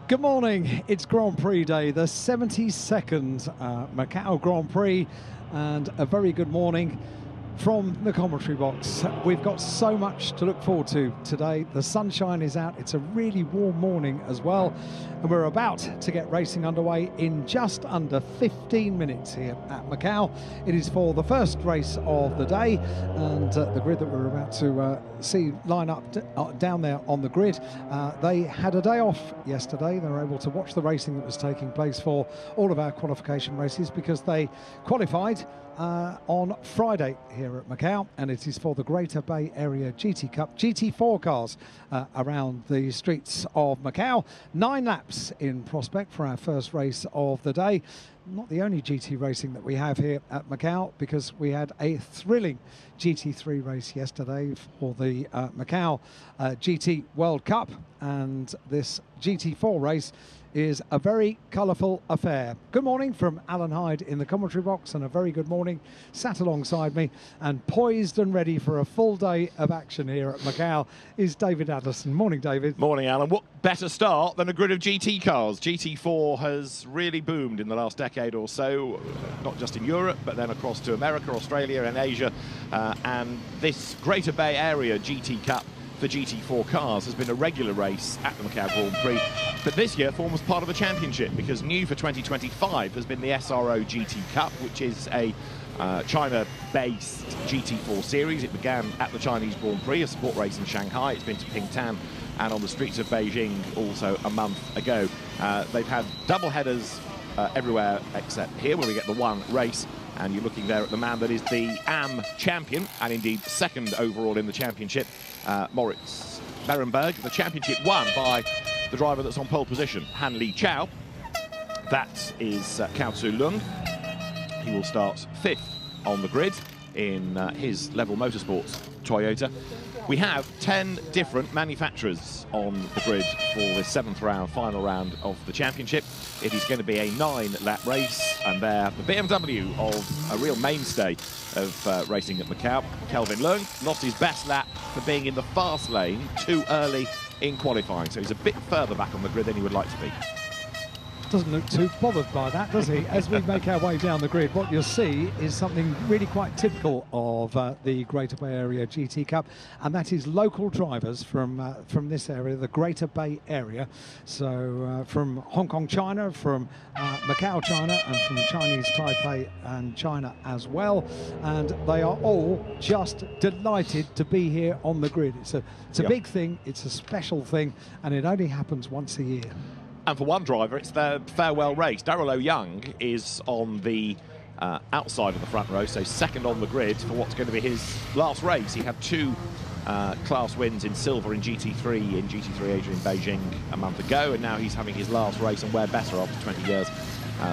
Good morning, it's Grand Prix Day, the 72nd Macau Grand Prix, and a very good morning from the commentary box. We've got so much to look forward to today. The sunshine is out, it's a really warm morning as well, and we're about to get racing underway in just under 15 minutes here at Macau. It is for the first race of the day, and the grid that we're about to see line up down there on the grid. They had a day off yesterday. They were able to watch the racing that was taking place for all of our qualification races because they qualified on Friday here at Macau, and it is for the Greater Bay Area GT Cup GT4 cars around the streets of Macau. 9 laps in prospect for our first race of the day. Not the only GT racing that we have here at Macau, because we had a thrilling GT3 race yesterday for the Macau GT World Cup, and this GT4 race is a very colourful affair. Good morning from Alan Hyde in the commentary box, and a very good morning sat alongside me and poised and ready for a full day of action here at Macau is David Addison. Morning, David. Morning, Alan. What better start than a grid of GT cars? GT4 has really boomed in the last decade or so, not just in Europe, but then across to America, Australia and Asia. And this Greater Bay Area GT Cup for GT4 cars has been a regular race at the Macau Grand Prix, but this year forms part of the championship, because new for 2025 has been the SRO GT Cup, which is a China-based GT4 series. It began at the Chinese Grand Prix, a sport race in Shanghai. It's been to Pingtan and on the streets of Beijing also a month ago. They've had double headers everywhere except here, where we get the one race. And you're looking there at the man that is the AM champion, and indeed second overall in the championship, Moritz Berenberg. The championship won by the driver that's on pole position, Han Li Chao. That is Cao Tzu Lung. He will start 5th on the grid in his Level Motorsports Toyota. We have 10 different manufacturers on the grid for this 7th round, final round of the championship. It is going to be a 9-lap race, and they're the BMW of a real mainstay of racing at Macau. Kelvin Leung lost his best lap for being in the fast lane too early in qualifying, so he's a bit further back on the grid than he would like to be. Doesn't look too bothered by that, does he? As we make our way down the grid, what you'll see is something really quite typical of the Greater Bay Area GT Cup, and that is local drivers from this area, the Greater Bay Area. So from Hong Kong, China, from Macau, China, and from Chinese Taipei and China as well. And they are all just delighted to be here on the grid. It's a big thing, it's a special thing, and it only happens once a year. And for one driver, it's their farewell race. Darrell O'Young is on the outside of the front row, so second on the grid for what's going to be his last race. He had 2 class wins in silver in GT3 Asia in Beijing a month ago, and now he's having his last race, and where better after 20 years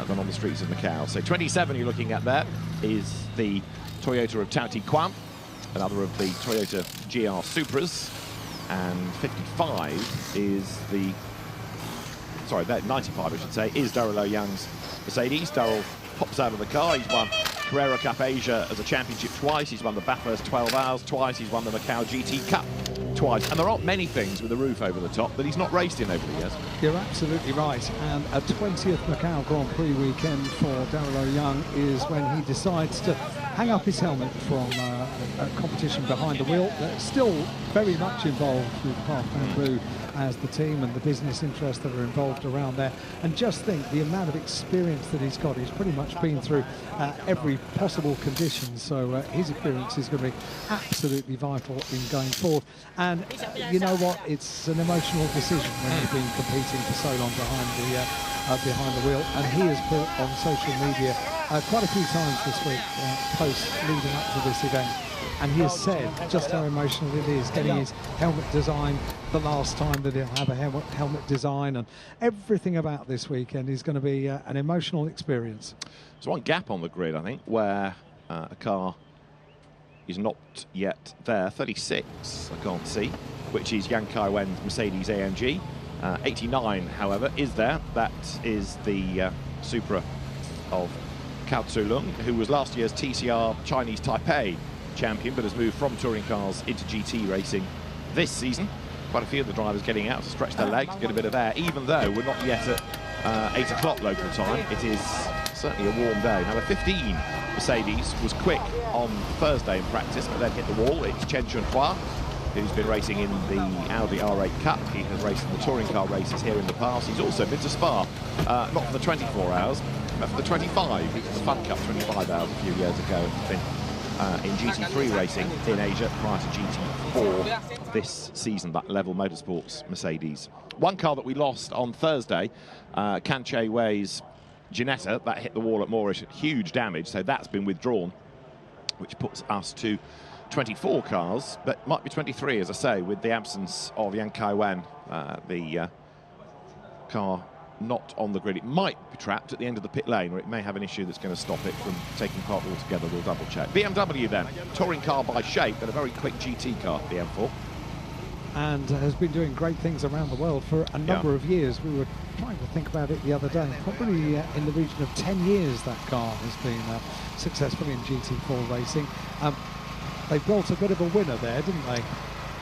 than on the streets of Macau. So 27 you're looking at there is the Toyota of Tao Ti Kwan, another of the Toyota GR Supras, and 55 is the... Sorry, 95, I should say, is Darrell O'Young's Mercedes. Darrell pops out of the car. He's won Carrera Cup Asia as a championship twice. He's won the Bathurst 12 Hours twice. He's won the Macau GT Cup twice. And there aren't many things with a roof over the top that he's not raced in over the years. You're absolutely right. And a 20th Macau Grand Prix weekend for Darrell O'Young is when he decides to hang up his helmet from a competition behind the wheel. Still very much involved with Park Bamboo as the team and the business interests that are involved around there. And just think the amount of experience that he's got. He's pretty much been through every possible condition, so his experience is going to be absolutely vital in going forward. And you know what, it's an emotional decision when you've been competing for so long behind the wheel, and he has put on social media quite a few times this week, posts leading up to this event, and he has said just how emotional it is getting his helmet design the last time that he'll have a helmet design, and everything about this weekend is going to be an emotional experience. There's one gap on the grid, I think, where a car is not yet there. 36, I can't see, which is Yang Kai-wen's Mercedes AMG. 89, however, is there. That is the Supra of Cao Tzu Lung, who was last year's TCR Chinese Taipei champion, but has moved from touring cars into GT racing this season. quite a few of the drivers getting out to stretch their legs, get a bit of air, even though we're not yet at 8 o'clock local time. It is certainly a warm day. Number 15, Mercedes, was quick on Thursday in practice, but then hit the wall. It's Chen Chunhua, who's been racing in the Audi R8 Cup. He has raced in the touring car races here in the past. He's also been to Spa, not for the 24 hours, but for the 25. He was the Fun Cup 25 hours a few years ago. He's been in GT3 racing in Asia prior to GT4 this season, that Level Motorsports Mercedes. One car that we lost on Thursday, Kanche Wei's Ginetta, that hit the wall at Moorish, huge damage, so that's been withdrawn, which puts us to 24 cars, but might be 23, as I say, with the absence of Yang Kai-wan, the car not on the grid. It might be trapped at the end of the pit lane, or it may have an issue that's going to stop it from taking part altogether. We'll double check. BMW then, touring car by shape, but a very quick GT car, the M4. And has been doing great things around the world for a number of years. We were trying to think about it the other day. Probably in the region of 10 years that car has been successful in GT4 racing. They built a bit of a winner there, didn't they?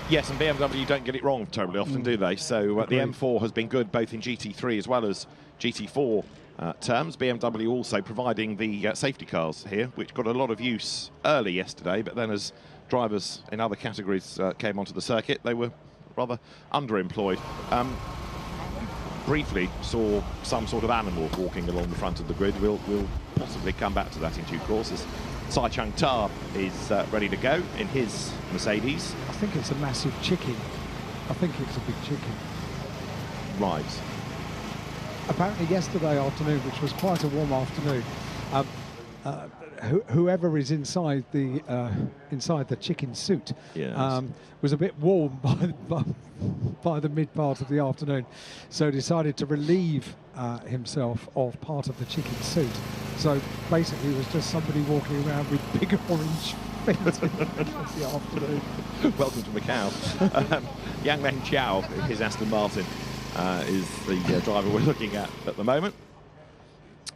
Yes, and BMW don't get it wrong terribly often, do they? So the M4 has been good both in GT3 as well as GT4 terms. BMW also providing the safety cars here, which got a lot of use early yesterday, but then as drivers in other categories came onto the circuit, they were rather underemployed. Briefly saw some sort of animal walking along the front of the grid. We'll possibly come back to that in due course, as Sai Chung Ta is ready to go in his Mercedes. I think it's a massive chicken. I think it's a big chicken. Right. Apparently yesterday afternoon, which was quite a warm afternoon, whoever is inside the chicken suit was a bit warm by the mid part of the afternoon, so decided to relieve himself of part of the chicken suit. So basically it was just somebody walking around with big orange feet in the afternoon. Welcome to Macau. Yang Meng Chiao, his Aston Martin, is the driver we're looking at the moment.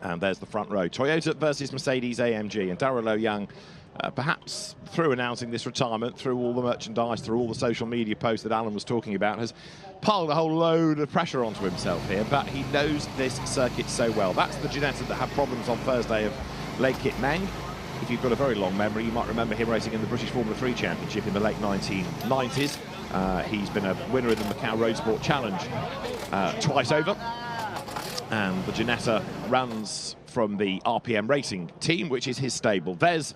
And there's the front row. Toyota versus Mercedes AMG. And Darrell Young, perhaps through announcing this retirement, through all the merchandise, through all the social media posts that Alan was talking about, has piled a whole load of pressure onto himself here. But he knows this circuit so well. That's the Ginetta that had problems on Thursday of Lake Kit Meng. If you've got a very long memory, you might remember him racing in the British Formula 3 Championship in the late 1990s. He's been a winner in the Macau Road Sport Challenge twice over. And the Ginetta runs from the RPM Racing team, which is his stable. There's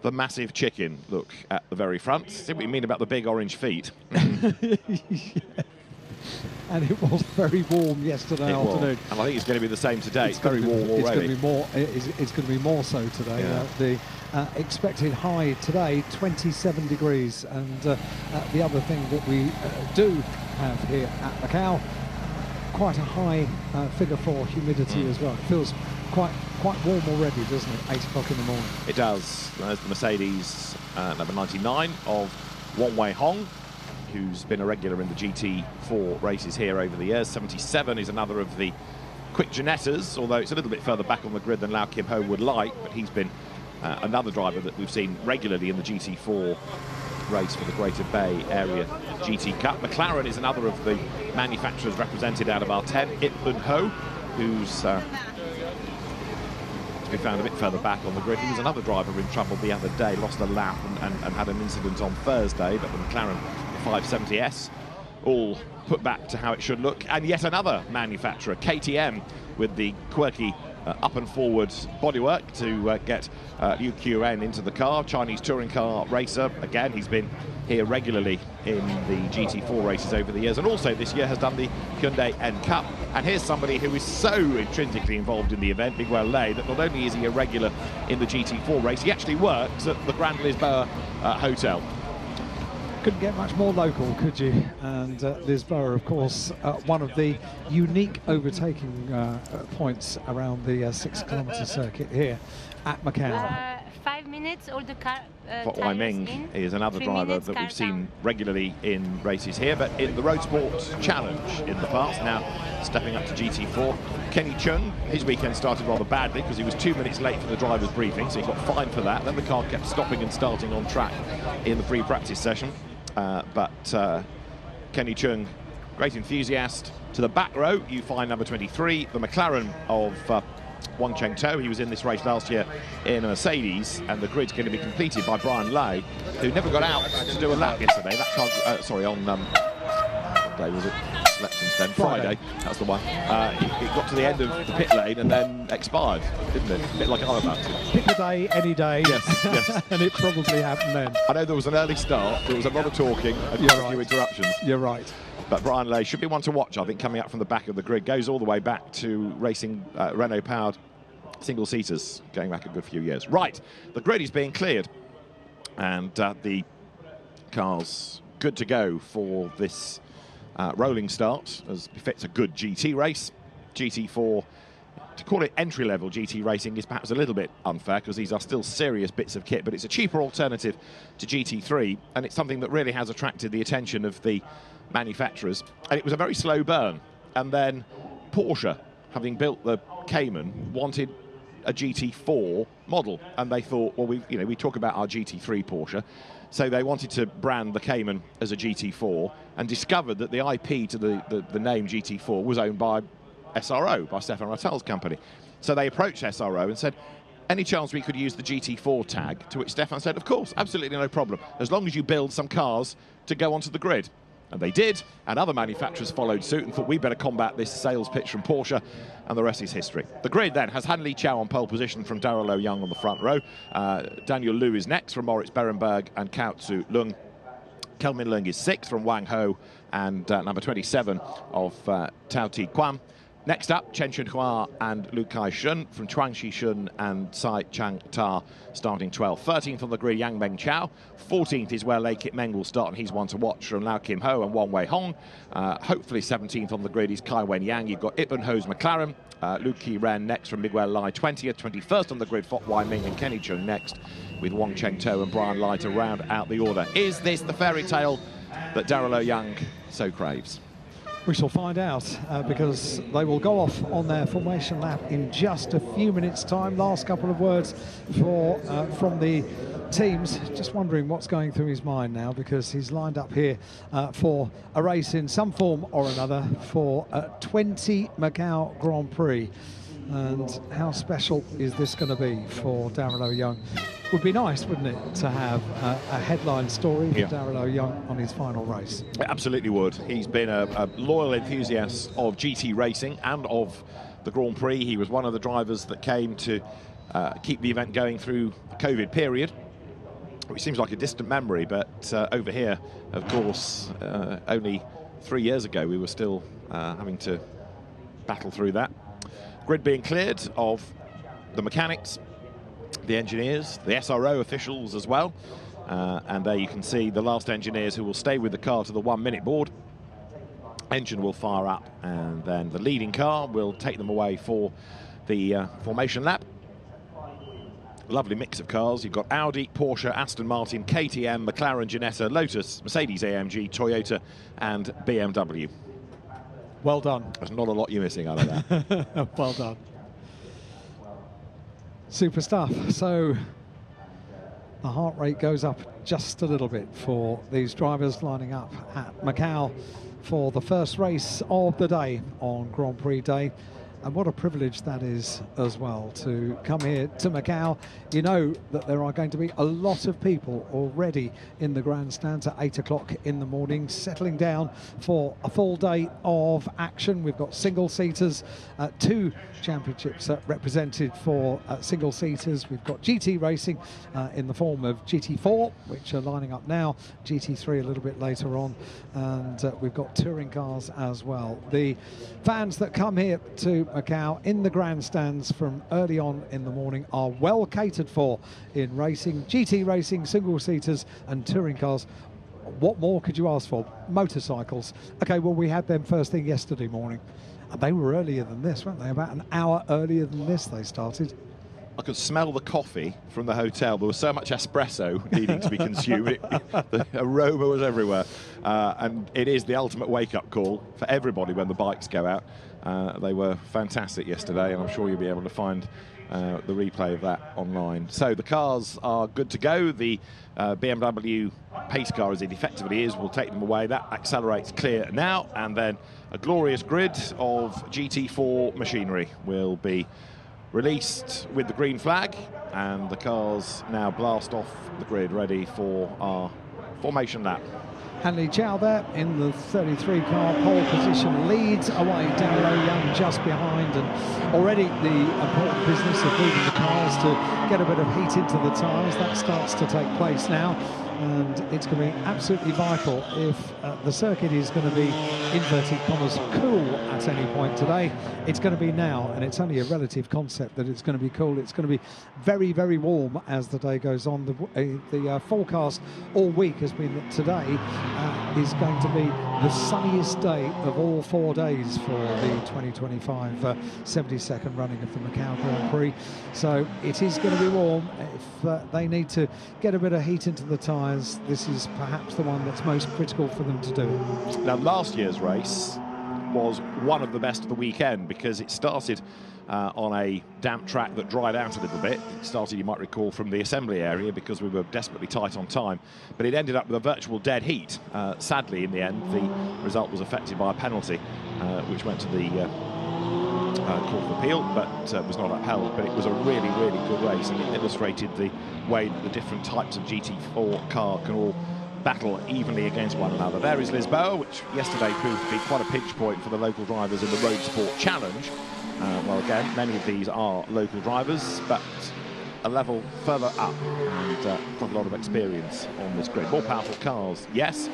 the massive chicken, look, at the very front. See what you mean about the big orange feet. Yeah. And it was very warm yesterday afternoon. And I think it's going to be the same today. It's very warm already. It's going to be more so today. Yeah. The expected high today, 27 degrees. And the other thing that we do have here at Macau, quite a high figure for humidity as well. It feels quite warm already, doesn't it? 8 o'clock in the morning. It does. There's the Mercedes number 99 of Wong Wei Hong, who's been a regular in the GT4 races here over the years. 77 is another of the quick Ginettas, although it's a little bit further back on the grid than Lau Kim Ho would like, but he's been another driver that we've seen regularly in the GT4 race for the Greater Bay Area GT Cup. McLaren is another of the manufacturers represented out of R10. Ip Un Ho, who's to be found a bit further back on the grid. He was another driver in trouble the other day, lost a lap and had an incident on Thursday, but the McLaren 570S all put back to how it should look. And yet another manufacturer, KTM, with the quirky up and forward bodywork to get Liu Qiren into the car. Chinese touring car racer. Again, he's been here regularly in the GT4 races over the years, and also this year has done the Hyundai N Cup. And here's somebody who is so intrinsically involved in the event, Miguel Ley, that not only is he a regular in the GT4 race, he actually works at the Grand Lisboa Hotel. Couldn't get much more local, could you? And Lisboa, of course, one of the unique overtaking points around the 6-kilometre circuit here at Macau. 5 minutes, all the car. Wai Ming is another driver that we've seen regularly in races here, but in the Road Sport Challenge in the past, now stepping up to GT4. Kenny Chung, his weekend started rather badly because he was 2 minutes late for the driver's briefing, so he got fined for that. Then the car kept stopping and starting on track in the pre-practice session. But Kenny Chung, great enthusiast. To the back row, you find number 23, the McLaren of Wang Cheng-To. He was in this race last year in a Mercedes, and the grid's going to be completed by Brian Lay, who never got out to do a lap yesterday. That car, sorry, on what day was it? Slept since then. Friday. That's the one. It got to the end of the pit lane and then expired, didn't it? A bit like I'm about to. Pick a day, any day. Yes, yes. And it probably happened then. I know there was an early start. There was a lot of talking and You're quite a few right. interruptions. You're right. But Brian Lay should be one to watch, I think, coming up from the back of the grid. Goes all the way back to racing Renault-powered single-seaters, going back a good few years. Right, the grid is being cleared. And the car's good to go for this rolling start, as befits a good GT race. GT4, to call it entry-level GT racing is perhaps a little bit unfair, because these are still serious bits of kit, but it's a cheaper alternative to GT3, and it's something that really has attracted the attention of the manufacturers. And it was a very slow burn. And then Porsche, having built the Cayman, wanted a GT4 model, and they thought, well, we talk about our GT3 Porsche, so they wanted to brand the Cayman as a GT4, and discovered that the IP to the name GT4 was owned by SRO, by Stefan Rattel's company. So they approached SRO and said, any chance we could use the GT4 tag? To which Stefan said, of course, absolutely no problem, as long as you build some cars to go onto the grid. And they did, and other manufacturers followed suit and thought, we better combat this sales pitch from Porsche, and the rest is history. The grid then has Han Li Chao on pole position from Darrell Young on the front row. Daniel Liu is next from Moritz Berenberg and Cao Tzu Lung. Kelmin Leung is sixth from Wang Ho, and number 27 of Tao Ti Quan. Next up, Chen Chunhua and Lu Kai Shun from Chuangxi Shun and Sai Chang Ta starting 12th. 13th on the grid, Yang Meng Chao. 14th is where Lei Kit Meng will start, and he's one to watch from Lau Kim Ho and Wong Wei Hong. Hopefully 17th on the grid is Kai Wen Yang. You've got Ipun Ho's McLaren. Lu Ki Ren next from Miguel Lai 20th. 21st on the grid, Fok Wai Ming and Kenny Chung next, with Wang Cheng-To and Brian Lai to round out the order. Is this the fairy tale that Darrell Young so craves? We shall find out, because they will go off on their formation lap in just a few minutes' time. Last couple of words from the teams. Just wondering what's going through his mind now, because he's lined up here for a race in some form or another for 20 Macau Grand Prix. And how special is this going to be for Darrell Young? Would be nice, wouldn't it, to have a headline story for Darrell Young on his final race? It absolutely would. He's been a loyal enthusiast of GT racing and of the Grand Prix. He was one of the drivers that came to keep the event going through the COVID period, which seems like a distant memory, but over here, of course, only 3 years ago, we were still having to battle through that. Grid being cleared of the mechanics, the engineers, the SRO officials as well. And there you can see the last engineers who will stay with the car to the 1 minute board. Engine will fire up, and then the leading car will take them away for the formation lap. Lovely mix of cars. You've got Audi, Porsche, Aston Martin, KTM, McLaren, Ginetta, Lotus, Mercedes-AMG, Toyota and BMW. Well done. There's not a lot you're missing out of that. Well done. Super stuff. So the heart rate goes up just a little bit for these drivers lining up at Macau for the first race of the day on Grand Prix Day. And what a privilege that is as well, to come here to Macau. You know that there are going to be a lot of people already in the grandstands at 8 o'clock in the morning, settling down for a full day of action. We've got single-seaters, 2 championships represented for single-seaters. We've got GT racing in the form of GT4, which are lining up now, GT3 a little bit later on, and we've got touring cars as well. The fans that come here to Macau in the grandstands from early on in the morning are well catered for in racing, GT racing, single-seaters and touring cars. What more could you ask for? Motorcycles. Okay, well, we had them first thing yesterday morning. And they were earlier than this, weren't they? About an hour earlier than this they started. I could smell the coffee from the hotel. There was so much espresso needing to be consumed. The aroma was everywhere. And it is the ultimate wake-up call for everybody when the bikes go out. They were fantastic yesterday, and I'm sure you'll be able to find the replay of that online. So the cars are good to go. The BMW pace car, as it effectively is, will take them away. That accelerates clear now, and then a glorious grid of GT4 machinery will be released with the green flag, and the cars now blast off the grid ready for our formation lap. Hanley Chow there in the 33 car pole position, leads away. Darlow Young just behind, and already the important business of moving the cars to get a bit of heat into the tyres, that starts to take place now. And it's going to be absolutely vital if the circuit is going to be, inverted commas, cool at any point today. It's going to be now, and it's only a relative concept that it's going to be cool. It's going to be very, very warm as the day goes on. The forecast all week has been that today is going to be the sunniest day of all 4 days for the 2025 72nd running of the Macau Grand Prix. So it is going to be warm. If they need to get a bit of heat into the tyres, this is perhaps the one that's most critical for them to do it. Now, last year's race was one of the best of the weekend because it started on a damp track that dried out a little bit. It started, you might recall, from the assembly area because we were desperately tight on time, but it ended up with a virtual dead heat. Sadly, in the end, the result was affected by a penalty, which went to the Court of Appeal, but was not upheld. But it was a really, really good race, and it illustrated the way that the different types of GT4 car can all battle evenly against one another. There is Lisboa, which yesterday proved to be quite a pinch point for the local drivers in the Road Sport Challenge. Well, again, many of these are local drivers, but a level further up, and quite a lot of experience on this grid. More powerful cars, yes,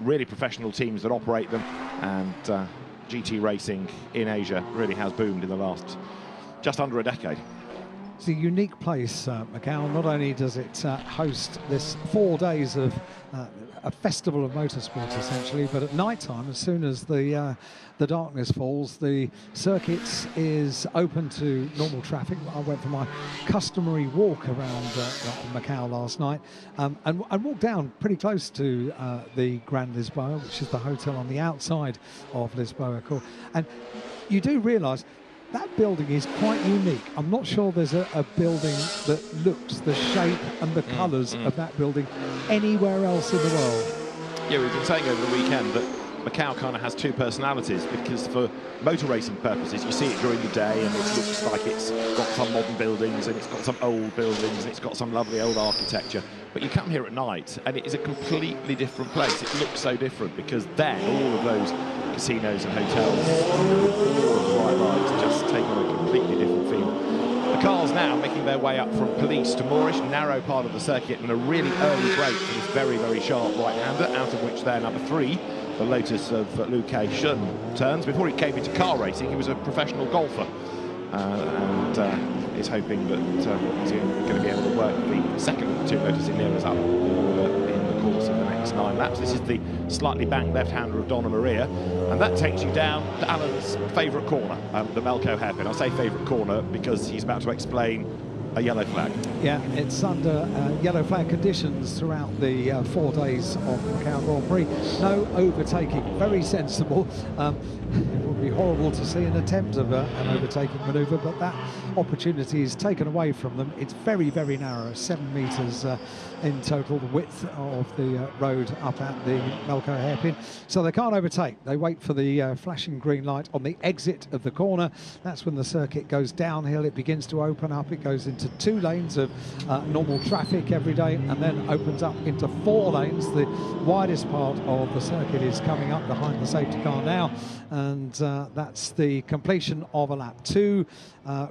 really professional teams that operate them, and GT racing in Asia really has boomed in the last just under a decade. It's a unique place, Macau. Not only does it host this 4 days of a festival of motorsport, essentially, but at night time, as soon as the darkness falls, the circuit is open to normal traffic. I went for my customary walk around Macau last night, and walked down pretty close to the Grand Lisboa, which is the hotel on the outside of Lisboa. And you do realise that building is quite unique. I'm not sure there's a building that looks the shape and the colours of that building anywhere else in the world. Yeah, we've been saying over the weekend that Macau kind of has two personalities, because for motor racing purposes you see it during the day and it looks like it's got some modern buildings and it's got some old buildings and it's got some lovely old architecture, but you come here at night and it is a completely different place. It looks so different because then all of those casinos and hotels, all of the bright lights just take on a completely different feel. The cars now making their way up from Police to Moorish, narrow part of the circuit, and a really early break for this very, very sharp right-hander, out of which there number 3, the Lotus of Liu Kai-shun, turns. Before he came into car racing, he was a professional golfer, and is hoping that he's going to be able to work the second of the two Lotus Ineras up in the course of the next 9 laps. This is the slightly banked left-hander of Donna Maria, and that takes you down to Alan's favourite corner, the Melco hairpin. I say favourite corner because he's about to explain a yellow flag. Yeah, it's under yellow flag conditions throughout the 4 days of the Macau Grand Prix. No overtaking, very sensible. It would be horrible to see an attempt of an overtaking manoeuvre, but that opportunity is taken away from them. It's very, very narrow, 7 metres in total, the width of the road up at the Melco hairpin. So they can't overtake. They wait for the flashing green light on the exit of the corner. That's when the circuit goes downhill. It begins to open up. It goes into 2 lanes of normal traffic every day, and then opens up into 4 lanes. The widest part of the circuit is coming up behind the safety car now, and that's the completion of a lap. 2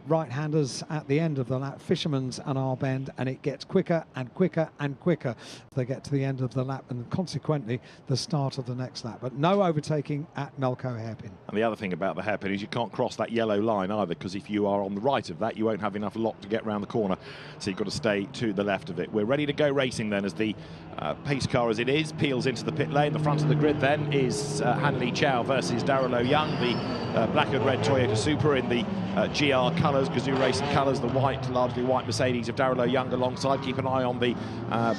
right-handers at the end of the lap, Fisherman's and R-Bend, and it gets quicker and quicker and quicker. They get to the end of the lap and consequently the start of the next lap, but no overtaking at Melco hairpin. And the other thing about the hairpin is you can't cross that yellow line either, because if you are on the right of that you won't have enough lock to get round the corner, so you've got to stay to the left of it. We're ready to go racing then, as the pace car as it is peels into the pit lane. The front of the grid then is Hanley Chow versus Darlow Young, the black and red Toyota Supra in the GR colours, Gazoo Racing colours, the white, largely white Mercedes of Darlow Young alongside. Keep an eye on the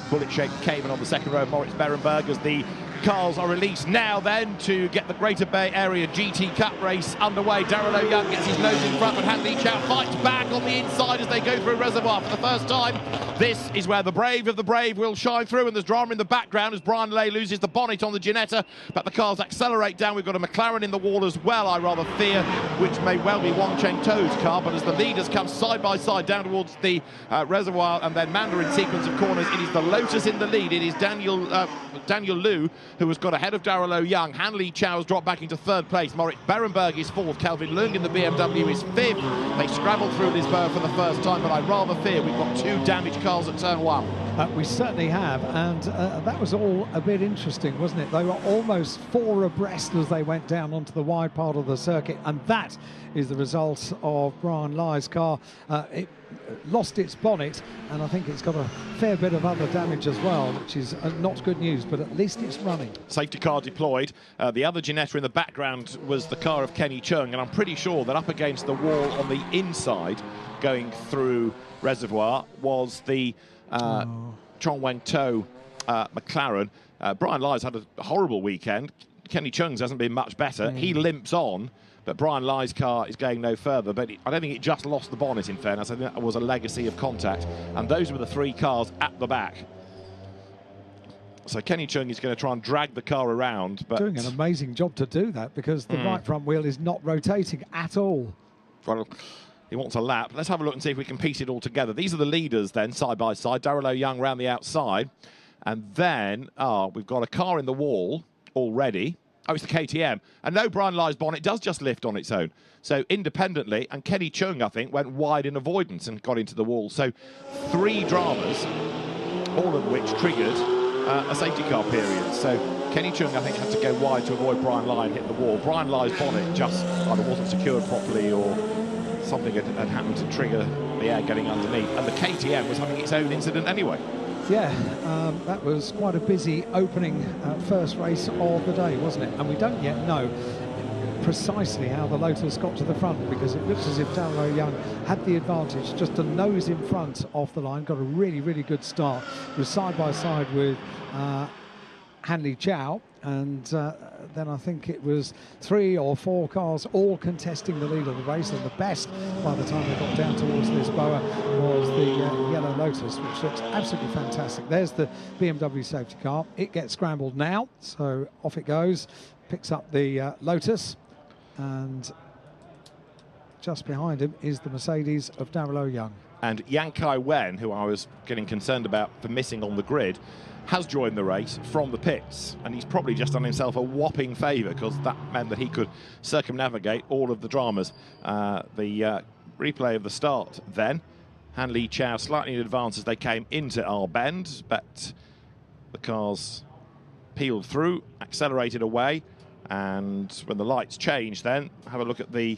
bullet-shaped Cayman on the second row of Moritz Berenberg as the cars are released now then to get the Greater Bay Area GT Cup race underway. Darrell O'Young gets his nose in front, but Han Li Chao fights back on the inside as they go through Reservoir for the first time. This is where the brave of the brave will shine through, and there's drama in the background as Brian Lay loses the bonnet on the Ginetta, but the cars accelerate down. We've got a McLaren in the wall as well, I rather fear, which may well be Wang Cheng To's car, but as the leaders come side by side down towards the Reservoir and then Mandarin sequence of corners, it is the Lotus in the lead. It is Daniel Liu who has got ahead of Darrell O'Young. Han Li Chao has dropped back into third place. Moritz Berenberg is fourth. Calvin Leung in the BMW is fifth. They scrambled through Lisboa for the first time, but I rather fear we've got two damaged cars at turn one. We certainly have, and that was all a bit interesting, wasn't it? They were almost four abreast as they went down onto the wide part of the circuit, and that is the result of Brian Lai's car. It lost its bonnet, and I think it's got a fair bit of other damage as well, which is not good news, but at least it's running. Safety car deployed. The other Ginetta in the background was the car of Kenny Cheung, and I'm pretty sure that up against the wall on the inside going through Reservoir was the Chong Wen To McLaren. Brian Lai's had a horrible weekend. Kenny Cheung's hasn't been much better. He limps on, but Brian Lai's car is going no further. But I don't think it just lost the bonnet, in fairness. I think that was a legacy of contact. And those were the three cars at the back. So Kenny Cheung is going to try and drag the car around. But doing an amazing job to do that, because the right front wheel is not rotating at all. Well, he wants a lap. Let's have a look and see if we can piece it all together. These are the leaders then, side by side. Darrell O'Young round the outside. And then, we've got a car in the wall already. Oh, it's the KTM. And no, Brian Lai's bonnet does just lift on its own. So independently, and Kenny Cheung, I think, went wide in avoidance and got into the wall. So three dramas, all of which triggered a safety car period. So Kenny Cheung, I think, had to go wide to avoid Brian Lai and hit the wall. Brian Lai's bonnet just either wasn't secured properly or something had happened to trigger the air getting underneath. And the KTM was having its own incident anyway. Yeah, that was quite a busy opening first race of the day, wasn't it? And we don't yet know precisely how the Lotus got to the front, because it looks as if Darrell O'Young had the advantage, just a nose in front off the line, got a really, really good start, was side by side with Han Li Chao, and then I think it was 3 or 4 cars all contesting the lead of the race, and the best by the time they got down towards Lisboa was the yellow Lotus, which looks absolutely fantastic. There's the BMW safety car. It gets scrambled now, so off it goes, picks up the Lotus, and just behind him is the Mercedes of Darrell O'Young. And Yang Kai Wen, who I was getting concerned about for missing on the grid, has joined the race from the pits, and he's probably just done himself a whopping favour, because that meant that he could circumnavigate all of the dramas. The replay of the start then, Han Li Chao slightly in advance as they came into our bend, but the cars peeled through, accelerated away, and when the lights changed then, have a look at the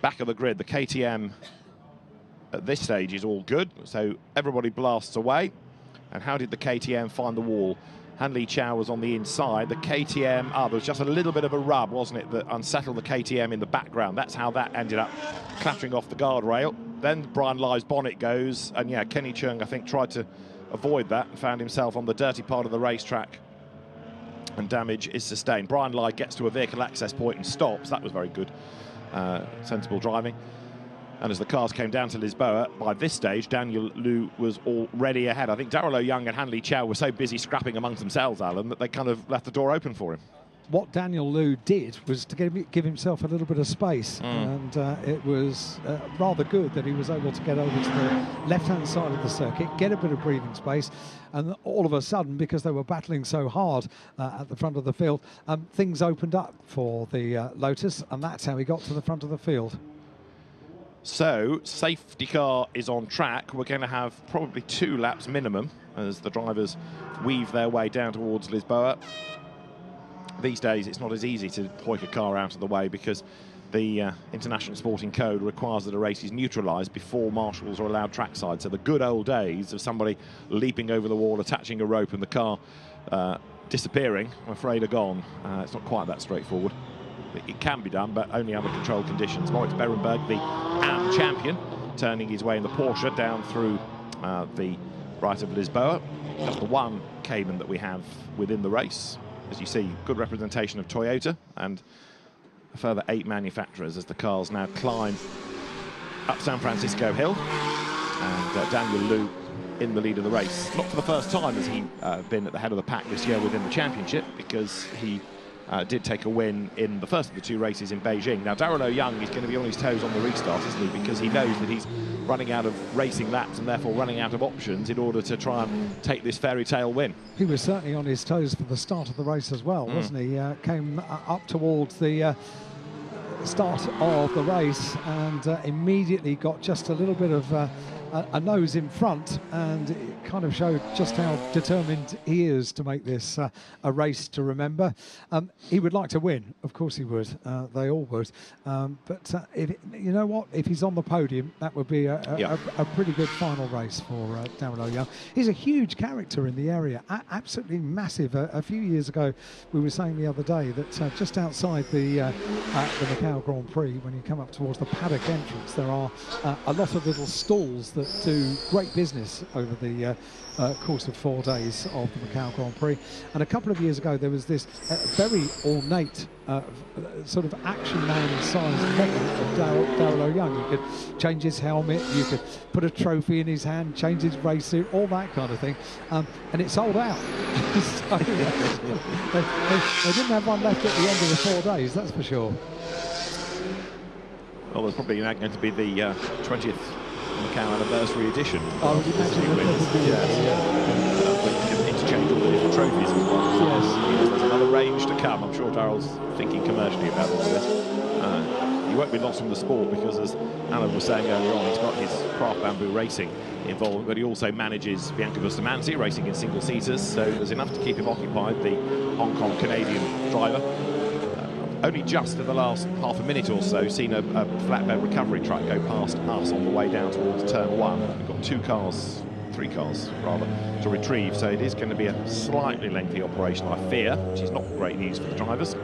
back of the grid. The KTM at this stage is all good, so everybody blasts away. And how did the KTM find the wall? Han Li Chao was on the inside. The KTM, there was just a little bit of a rub, wasn't it, that unsettled the KTM in the background. That's how that ended up clattering off the guardrail. Then Brian Lai's bonnet goes, and yeah, Kenny Cheung, I think, tried to avoid that and found himself on the dirty part of the racetrack, and damage is sustained. Brian Lai gets to a vehicle access point and stops. That was very good, sensible driving. And as the cars came down to Lisboa, by this stage, Daniel Liu was already ahead. I think Darrell O'Young and Han Li Chao were so busy scrapping amongst themselves, Alan, that they kind of left the door open for him. What Daniel Liu did was to give himself a little bit of space, and it was rather good that he was able to get over to the left-hand side of the circuit, get a bit of breathing space, and all of a sudden, because they were battling so hard at the front of the field, things opened up for the Lotus, and that's how he got to the front of the field. So, safety car is on track. We're going to have probably 2 laps minimum as the drivers weave their way down towards Lisboa. These days, it's not as easy to hoik a car out of the way, because the International Sporting Code requires that a race is neutralised before marshals are allowed trackside. So the good old days of somebody leaping over the wall, attaching a rope, and the car disappearing, I'm afraid, are gone. It's not quite that straightforward. It can be done, but only under controlled conditions. Moritz Berenberg, the AM champion, turning his way in the Porsche down through the right of Lisboa. Just the one Cayman that we have within the race. as you see, good representation of Toyota and a further 8 manufacturers as the cars now climb up San Francisco Hill. And Daniel Liu in the lead of the race. Not for the first time has he been at the head of the pack this year within the championship, because he did take a win in the first of the 2 races in Beijing. Now, Darrell O'Young is going to be on his toes on the restart, isn't he? Because he knows that he's running out of racing laps and therefore running out of options in order to try and take this fairy tale win. He was certainly on his toes for the start of the race as well, wasn't he? Came up towards the start of the race and immediately got just a little bit of a nose in front, and it kind of showed just how determined he is to make this a race to remember. He would like to win, of course he would, they all would, but if, you know what, if he's on the podium, that would be a pretty good final race for Darrell O'Young. He's a huge character in the area, absolutely massive. A few years ago we were saying the other day that just outside the Macau Grand Prix, when you come up towards the paddock entrance, there are a lot of little stalls that do great business over the course of 4 days of the Macau Grand Prix. And a couple of years ago there was this very ornate sort of action man-sized model of Darrell O'Young. You could change his helmet, you could put a trophy in his hand, change his race suit, all that kind of thing, and it sold out. So, they didn't have one left at the end of the 4 days, that's for sure. Well, there's probably going to be the 20th Macau anniversary edition. I would imagine with interchange all the different trophies as well. Yes. There's another range to come. I'm sure Darrell's thinking commercially about all of this. He won't be lost from the sport because, as Alan was saying earlier on, he's got his Craft Bamboo Racing involved, but he also manages Bianca Bustamante racing in single-seaters, so there's enough to keep him occupied, the Hong Kong Canadian driver. Only just in the last half a minute or so seen a flatbed recovery truck go past us on the way down towards turn 1. We've got 3 cars rather, to retrieve, so it is going to be a slightly lengthy operation, I fear, which is not great news for the drivers.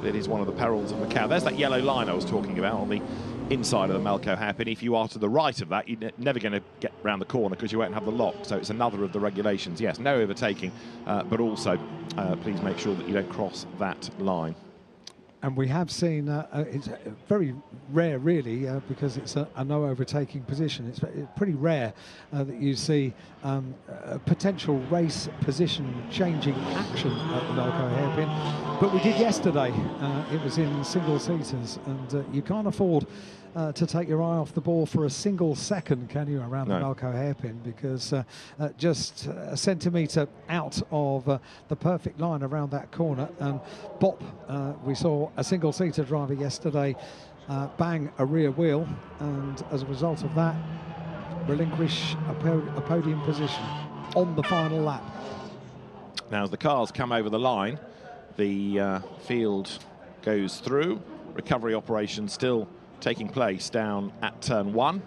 But it is one of the perils of Macau. There's that yellow line I was talking about on the inside of the Malco hairpin. If you are to the right of that, you're never going to get round the corner because you won't have the lock, so it's another of the regulations. Yes, no overtaking, but also please make sure that you don't cross that line. And we have seen, it's very rare really, because it's a no overtaking position. It's pretty rare that you see a potential race position changing action at the Malco hairpin. But we did yesterday. It was in single seaters, and you can't afford to take your eye off the ball for a single second, can you, around the Malco hairpin, because just a centimetre out of the perfect line around that corner, and bop, we saw a single-seater driver yesterday bang a rear wheel, and as a result of that, relinquish a podium position on the final lap. Now, as the cars come over the line, the field goes through. Recovery operation still taking place down at turn 1,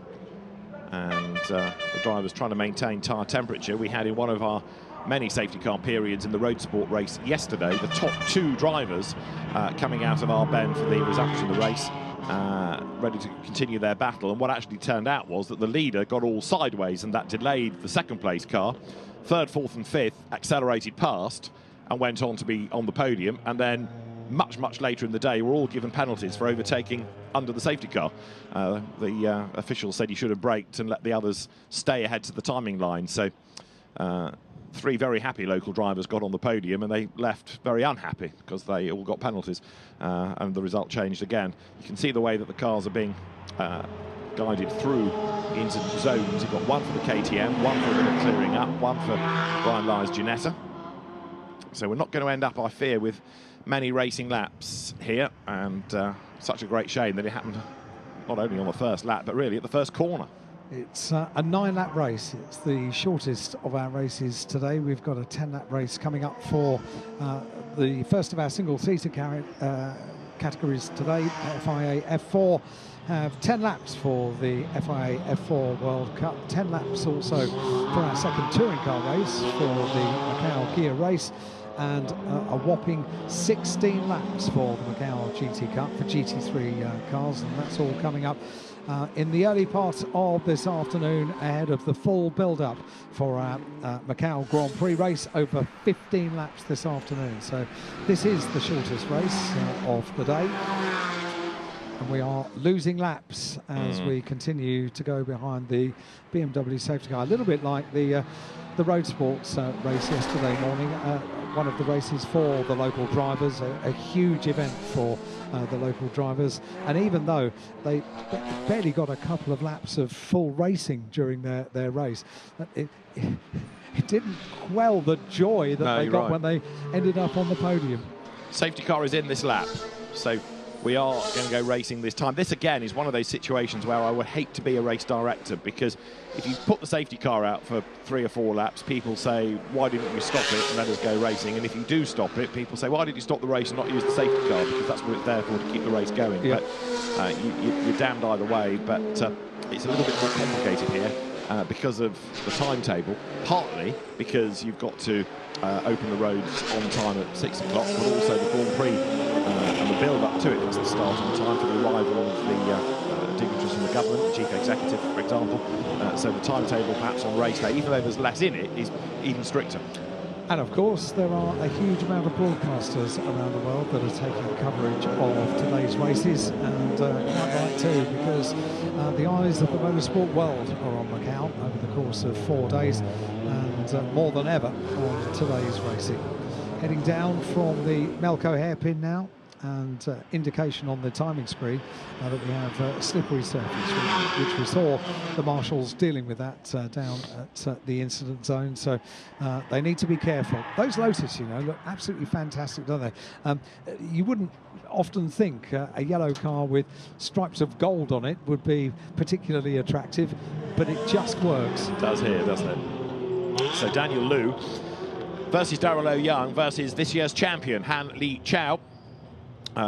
and the drivers trying to maintain tyre temperature. We had in one of our many safety car periods in the road sport race yesterday the top 2 drivers coming out of our bend for the resumption of the race, ready to continue their battle, and what actually turned out was that the leader got all sideways, and that delayed the second place car. 3rd, 4th and 5th accelerated past and went on to be on the podium, and then much later in the day were all given penalties for overtaking under the safety car. The official said he should have braked and let the others stay ahead to the timing line. So 3 very happy local drivers got on the podium, and they left very unhappy because they all got penalties, and the result changed again. You can see the way that the cars are being guided through into zones. You've got one for the KTM, one for the clearing up, one for Brian Lyre's Ginetta. So we're not going to end up, I fear, with many racing laps here, and such a great shame that it happened not only on the first lap, but really at the first corner. It's a 9-lap race. It's the shortest of our races today. We've got a 10-lap race coming up for the first of our single-seater categories today. FIA F4 have 10 laps for the FIA F4 World Cup, 10 laps also for our second touring car race for the Macau Kia race. and a whopping 16 laps for the Macau GT Cup for GT3 cars, and that's all coming up in the early part of this afternoon ahead of the full build-up for our Macau Grand Prix race over 15 laps this afternoon. So this is the shortest race of the day, and we are losing laps as we continue to go behind the BMW safety car, a little bit like the road sports race yesterday morning, one of the races for the local drivers, a huge event for the local drivers. And even though they barely got a couple of laps of full racing during their race, it didn't quell the joy that they got when they ended up on the podium. Safety car is in this lap, so we are going to go racing this time. This again is one of those situations where I would hate to be a race director, because if you put the safety car out for 3 or 4 laps, people say, why didn't you stop it and let us go racing? And if you do stop it, people say, why did you stop the race and not use the safety car? Because that's what it's there for, to keep the race going. But you're damned either way. But it's a little bit more complicated here because of the timetable, partly because you've got to open the roads on time at 6 o'clock, but also the Grand Prix and the build-up to it has to start on time for the arrival of the dignitaries from the government, the chief executive, for example. So the timetable, perhaps on race day, even though there's less in it, is even stricter. And of course, there are a huge amount of broadcasters around the world that are taking coverage of today's races, and quite right too, because the eyes of the motorsport world are on Macau over the course of 4 days, and more than ever on today's racing. Heading down from the Melco hairpin now, and indication on the timing screen that we have a slippery surface, which we saw the marshals dealing with that down at the incident zone, so they need to be careful. Those Lotus, you know, look absolutely fantastic, don't they? You wouldn't often think a yellow car with stripes of gold on it would be particularly attractive, but it just works. It does here, doesn't it? So Daniel Liu versus Darrell Young versus this year's champion Han Li Chao.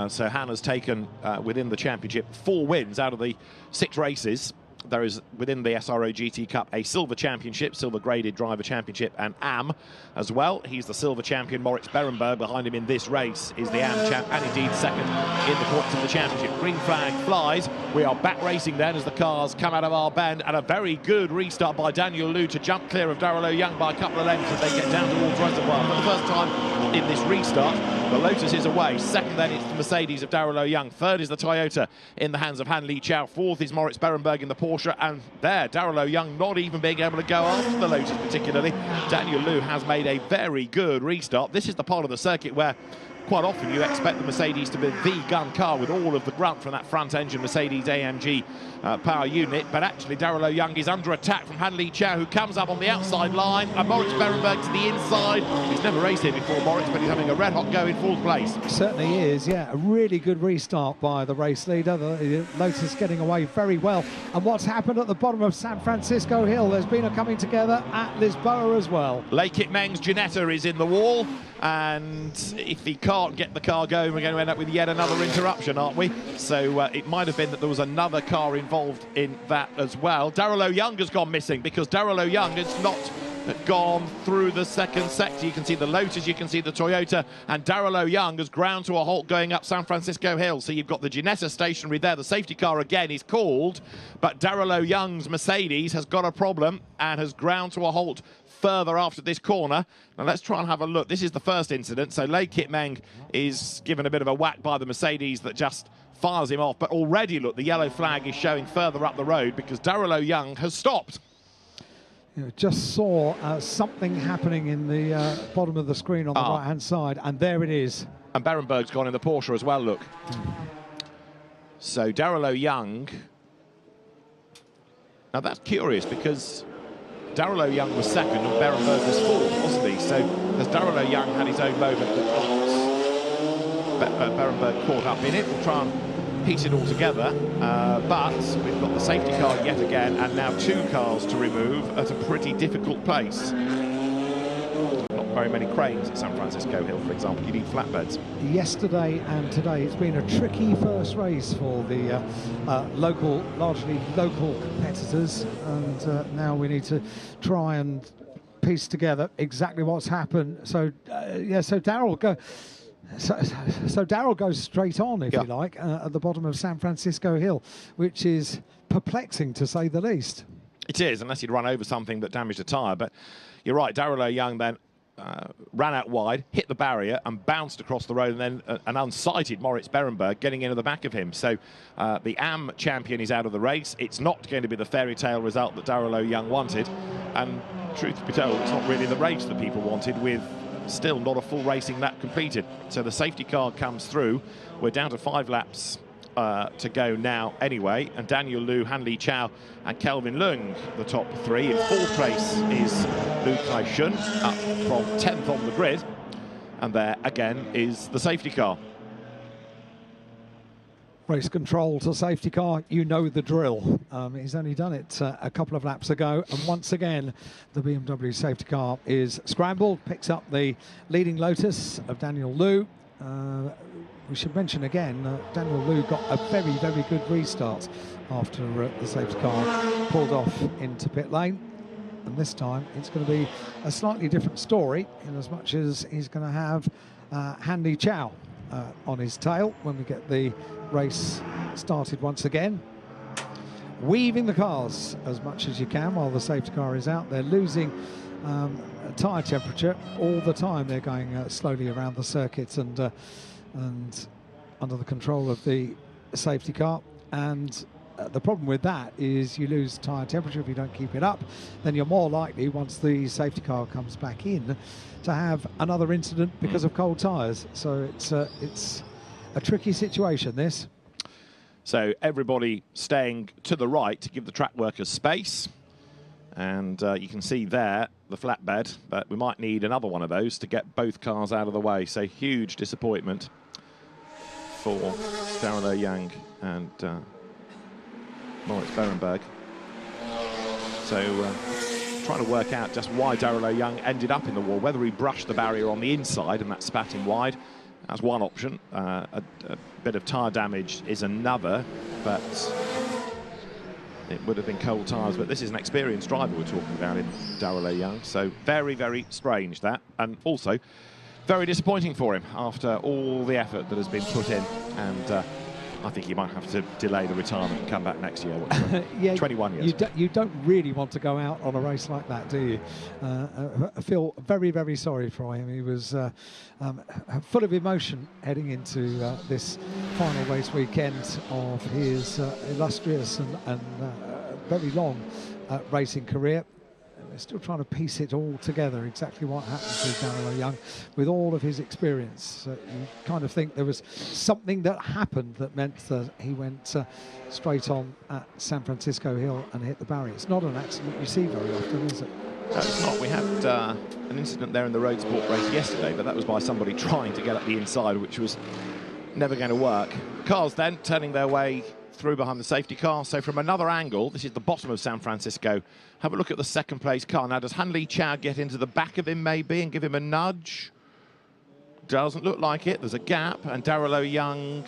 So Han has taken, within the championship, 4 wins out of the 6 races. There is, within the SRO GT Cup, a silver championship, silver graded driver championship, and AM as well. He's the silver champion. Moritz Berenberg behind him in this race is the AM champ, and indeed second in the points of the championship. Green flag flies. We are back racing then as the cars come out of our bend, and a very good restart by Daniel Liu to jump clear of Darrell Young by a couple of lengths as they get down towards Reservoir. For the first time in this restart, the Lotus is away. Second then it's the Mercedes of Darrell Young. Third is the Toyota in the hands of Han Li Chao. Fourth is Moritz Berenberg in the Porsche, and there Darrell Young not even being able to go after the Lotus particularly. Daniel Liu has made a very good restart. This is the part of the circuit where quite often you expect the Mercedes to be the gun car with all of the grunt from that front engine Mercedes AMG power unit, but actually Darrell Young is under attack from Han Li Chao, who comes up on the outside line, and Moritz Berenberg to the inside. He's never raced here before, Moritz, but he's having a red hot go in 4th place. Certainly is, yeah. A really good restart by the race leader. The Lotus getting away very well. And what's happened at the bottom of San Francisco Hill? There's been a coming together at Lisboa as well. Le Kit Meng's Ginetta is in the wall, and if he can't get the car going, we're going to end up with yet another interruption, aren't we? So it might have been that there was another car involved in that as well. Darrell Young has gone missing, because Darrell Young has not gone through the second sector. You can see the Lotus, you can see the Toyota, and Darrell Young has ground to a halt going up San Francisco Hill. So you've got the Ginetta stationary there. The safety car again is called, but Darrell Young's Mercedes has got a problem and has ground to a halt further after this corner. Now let's try and have a look. This is the first incident. So Le Kit Meng is given a bit of a whack by the Mercedes that just fires him off, but already look, the yellow flag is showing further up the road because Darrell Young has stopped. You know, just saw something happening in the bottom of the screen on the right-hand side, and there it is. And Berenberg's gone in the Porsche as well, look. So Darrell Young, now that's curious because Darrell Young was second and Berenberg was 4th, wasn't he? So has Darrell Young had his own moment that Berenberg caught up in it? We'll try and piece it all together, but we've got the safety car yet again, and now 2 cars to remove at a pretty difficult pace. Not very many cranes at San Francisco Hill, for example. You need flatbeds. Yesterday and today, it's been a tricky first race for the largely local competitors, and now we need to try and piece together exactly what's happened. So yeah, so Darrell go. So Darrell goes straight on, if you like, at the bottom of San Francisco Hill, which is perplexing to say the least. It is, unless he'd run over something that damaged a tyre. But you're right, Darrell Young then ran out wide, hit the barrier and bounced across the road, and then an unsighted Moritz Berenberg getting into the back of him. So the AM champion is out of the race. It's not going to be the fairy tale result that Darrell Young wanted. And truth be told, it's not really the race that people wanted, with still not a full racing lap completed. So the safety car comes through. We're down to 5 laps to go now anyway, and Daniel Liu, Han Li Chao and Kelvin Leung the top 3. In 4th place is Lu Kai-shun, up from 10th on the grid, and there again is the safety car. Race control to safety car, you know the drill. He's only done it a couple of laps ago, and once again the BMW safety car is scrambled, picks up the leading Lotus of Daniel Liu. We should mention again, Daniel Liu got a very, very good restart after the safety car pulled off into pit lane. And this time it's going to be a slightly different story, in as much as he's going to have Han Li Chao on his tail when we get the race started once again. Weaving the cars as much as you can while the safety car is out. They're losing tyre temperature all the time. They're going slowly around the circuit and under the control of the safety car. And the problem with that is you lose tyre temperature if you don't keep it up. Then you're more likely, once the safety car comes back in, to have another incident because of cold tyres. So it's a tricky situation, this. So everybody staying to the right to give the track workers space. And you can see there the flatbed, but we might need another one of those to get both cars out of the way. So huge disappointment for Darrell Young and Moritz Berenberg. So trying to work out just why Darrell Young ended up in the wall, whether he brushed the barrier on the inside and that spat him wide. That's one option. A bit of tyre damage is another, but it would have been cold tyres. But this is an experienced driver we're talking about in Darrell Young. So very, very strange, that. And also very disappointing for him after all the effort that has been put in. And I think he might have to delay the retirement and come back next year. Yeah, 21 years. You don't really want to go out on a race like that, do you? I feel very, very sorry for him. He was full of emotion heading into this final race weekend of his illustrious and very long racing career. We're still trying to piece it all together, exactly what happened to Darrell Young with all of his experience. You kind of think there was something that happened that meant that he went straight on at San Francisco Hill and hit the barrier. It's not an accident you see very often, is it? No, it's not. We had an incident there in the road sport race yesterday, but that was by somebody trying to get up the inside, which was never going to work. Cars then turning their way through behind the safety car. So from another angle, this is the bottom of San Francisco. Have a look at the second place car. Now, does Han Li Chao get into the back of him maybe and give him a nudge? Doesn't look like it. There's a gap, and Darrell Young,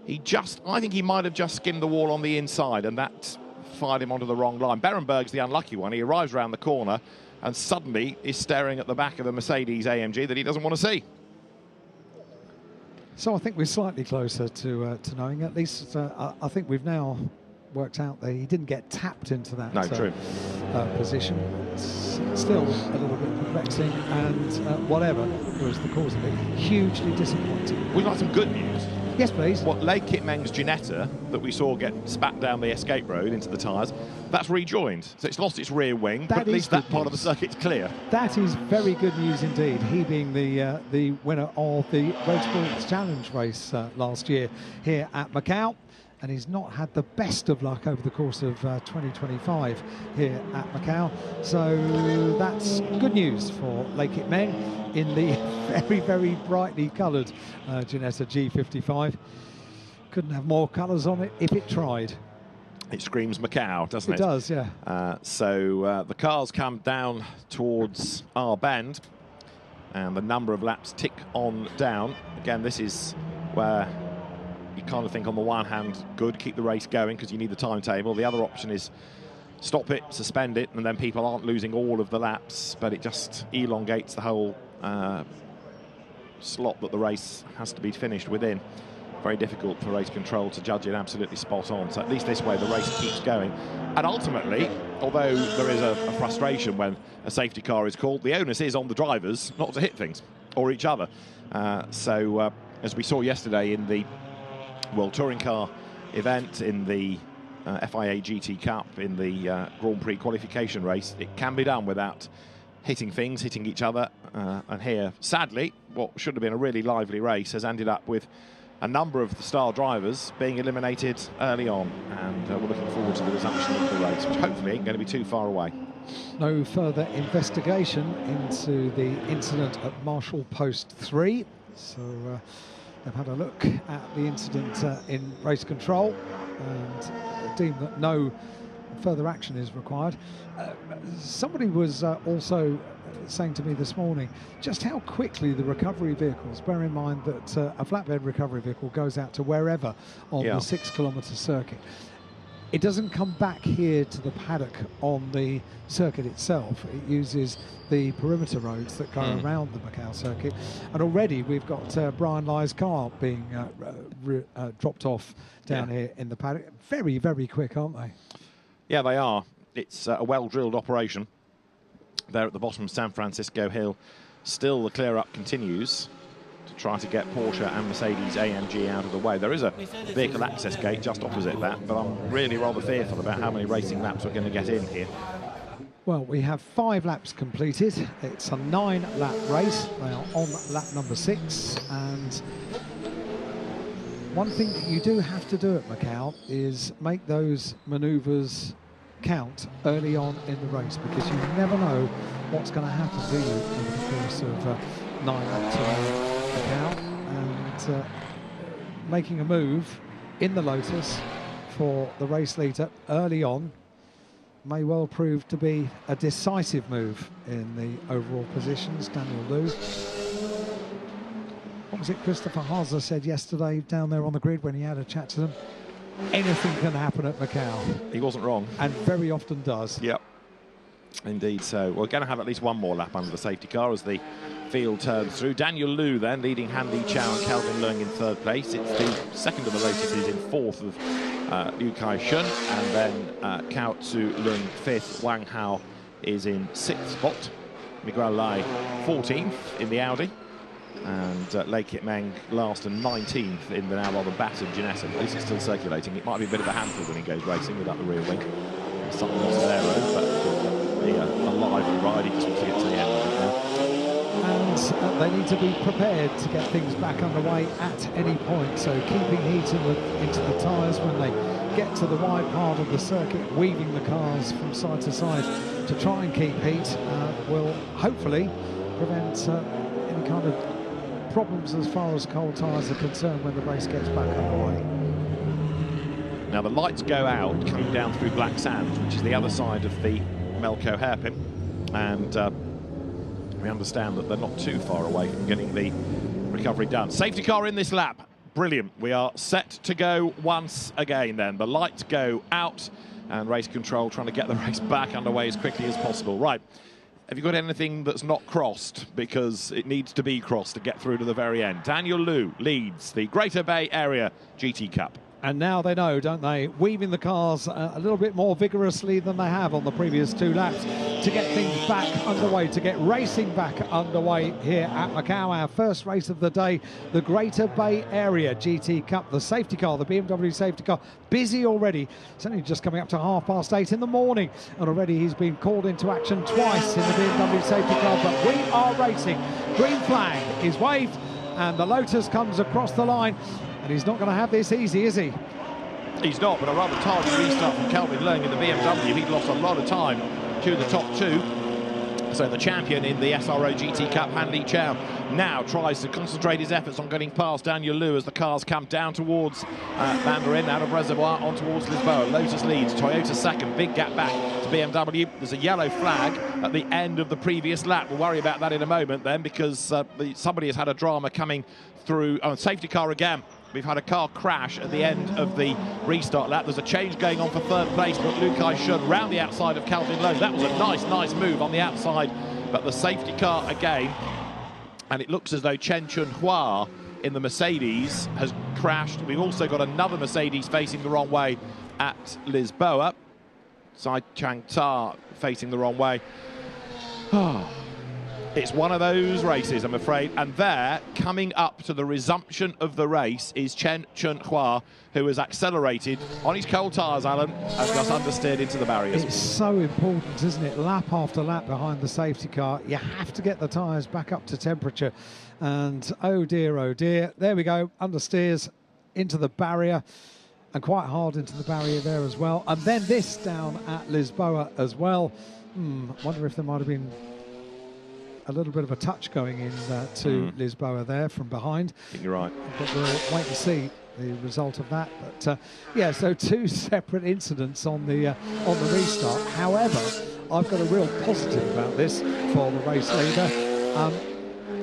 I think he might have just skimmed the wall on the inside, and that fired him onto the wrong line. Berenberg's the unlucky one. He arrives around the corner and suddenly is staring at the back of the Mercedes AMG that he doesn't want to see. So I think we're slightly closer to knowing. At least I think we've now worked out that he didn't get tapped into that position. It's still a little bit perplexing, and whatever was the cause of it, hugely disappointing. We'd like some good news. Yes, please. What Lei Kit-Meng's Ginetta that we saw get spat down the escape road into the tyres, that's rejoined. So it's lost its rear wing, but at least that part of the circuit's clear. That is very good news indeed. He being the winner of the Road Sports Challenge race last year here at Macau. And he's not had the best of luck over the course of 2025 here at Macau. So that's good news for Lei Kit-Meng in the very, very brightly coloured Ginetta G55. Couldn't have more colours on it if it tried. It screams Macau, doesn't it? It does, yeah. So the cars come down towards our bend, and the number of laps tick on down. Again, this is where you kind of think, on the one hand, good, keep the race going because you need the timetable. The other option is stop it, suspend it, and then people aren't losing all of the laps, but it just elongates the whole slot that the race has to be finished within. Very difficult for race control to judge it absolutely spot on. So at least this way the race keeps going. And ultimately, although there is a frustration when a safety car is called, the onus is on the drivers not to hit things or each other. As we saw yesterday in the World Touring Car event, in the FIA GT Cup, in the Grand Prix qualification race, it can be done without hitting things, hitting each other. And here, sadly, what should have been a really lively race has ended up with a number of the star drivers being eliminated early on, and we're looking forward to the resumption of the race, which hopefully ain't going to be too far away. No further investigation into the incident at Marshall Post 3, so they've had a look at the incident in race control and deemed that no further action is required. Somebody was also saying to me this morning just how quickly the recovery vehicles, bear in mind that a flatbed recovery vehicle goes out to wherever on the 6-kilometre circuit. It doesn't come back here to the paddock on the circuit itself. It uses the perimeter roads that go around the Macau circuit. And already we've got Brian Ly's car being dropped off down here in the paddock. Very, very quick, aren't they? Yeah, they are. It's a well-drilled operation there at the bottom of San Francisco Hill. Still the clear-up continues to try to get Porsche and Mercedes AMG out of the way. There is a vehicle access gate just opposite that, but I'm really rather fearful about how many racing laps we're going to get in here. Well, we have 5 laps completed. It's a 9-lap race. They are on lap number 6, and one thing that you do have to do at Macau is make those manoeuvres count early on in the race, because you never know what's going to happen to you over the course of 9 laps around Macau, and making a move in the Lotus for the race leader early on may well prove to be a decisive move in the overall positions. Daniel Liu. What was it Christopher Haase said yesterday down there on the grid when he had a chat to them? Anything can happen at Macau. He wasn't wrong. And very often does. Yep. Indeed so. We're going to have at least one more lap under the safety car as the field turns through. Daniel Liu then leading Han Li Chao and Kelvin Leung in 3rd place. It's the second of the Lotuses in 4th of Liu Kai-shun, and then Cao Tzu Lung 5th. Wang Hao is in 6th spot. Miguel Lai 14th in the Audi. And Lei Kit-meng last and 19th in the now rather battered Ginetta. At least it's still circulating. It might be a bit of a handful when he goes racing without the rear wing. Something else there, but a lively ride. He just wants to get to the end of it now. And they need to be prepared to get things back underway at any point. So keeping heat into the tyres when they get to the wide part of the circuit, weaving the cars from side to side to try and keep heat will hopefully prevent any kind of problems as far as cold tyres are concerned when the race gets back underway. Now the lights go out coming down through Black Sands, which is the other side of the Melco hairpin, and we understand that they're not too far away from getting the recovery done. Safety car in this lap. Brilliant. We are set to go once again then. The lights go out and race control trying to get the race back underway as quickly as possible. Right. Have you got anything that's not crossed? Because it needs to be crossed to get through to the very end. Daniel Liu leads the Greater Bay Area GT Cup. And now they know, don't they? Weaving the cars a little bit more vigorously than they have on the previous 2 laps to get things back underway, to get racing back underway here at Macau. Our first race of the day, the Greater Bay Area GT Cup. The safety car, the BMW safety car, busy already. It's only just coming up to 8:30 in the morning, and already he's been called into action twice in the BMW safety car. But we are racing. Green flag is waved, and the Lotus comes across the line. And he's not going to have this easy, is he? He's not, but a rather tardy restart from Kelvin Leung in the BMW. He'd lost a lot of time to the top 2. So the champion in the SRO GT Cup, Han Li Chao, now tries to concentrate his efforts on getting past Daniel Liu as the cars come down towards Mandarin, out of Reservoir, on towards Lisboa. Lotus leads, Toyota second, big gap back to BMW. There's a yellow flag at the end of the previous lap. We'll worry about that in a moment then, because somebody has had a drama coming through. Safety car again. we've had a car crash at the end of the restart lap. There's a change going on for third place, but Lukai Shun round the outside of Calvin Lowe. That was a nice move on the outside, but the safety car again, and it looks as though Chen Chun Hua in the Mercedes has crashed. We've also got another Mercedes facing the wrong way at Lisboa. Sai Chang Ta facing the wrong way. It's one of those races, I'm afraid. And there, coming up to the resumption of the race, is Chen Chun Hua, who has accelerated on his cold tyres, Alan, and just understeered into the barriers. It's so important, isn't it? Lap after lap behind the safety car. You have to get the tyres back up to temperature. And oh dear, there we go. Understeers into the barrier, and quite hard into the barrier there as well. And then this down at Lisboa as well. Wonder if there might have been a little bit of a touch going in to Lisboa there from behind. I think you're right. But we'll wait and see the result of that. But yeah, so two separate incidents on the restart. However, I've got a real positive about this for the race leader.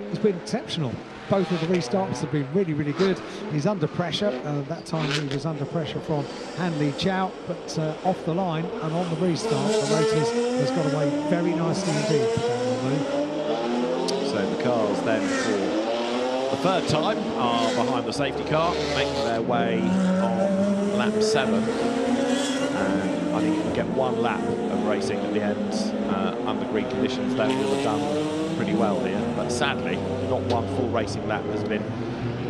He's been exceptional. Both of the restarts have been really good. He's under pressure. That time he was under pressure from Hanley Chow, but off the line and on the restart, the race has got away very nicely indeed for Daniel Liu. So the cars then for the third time are behind the safety car, making their way on lap 7. And I think you can get one lap of racing at the end under green conditions. That will have done pretty well here. But sadly, not one full racing lap has been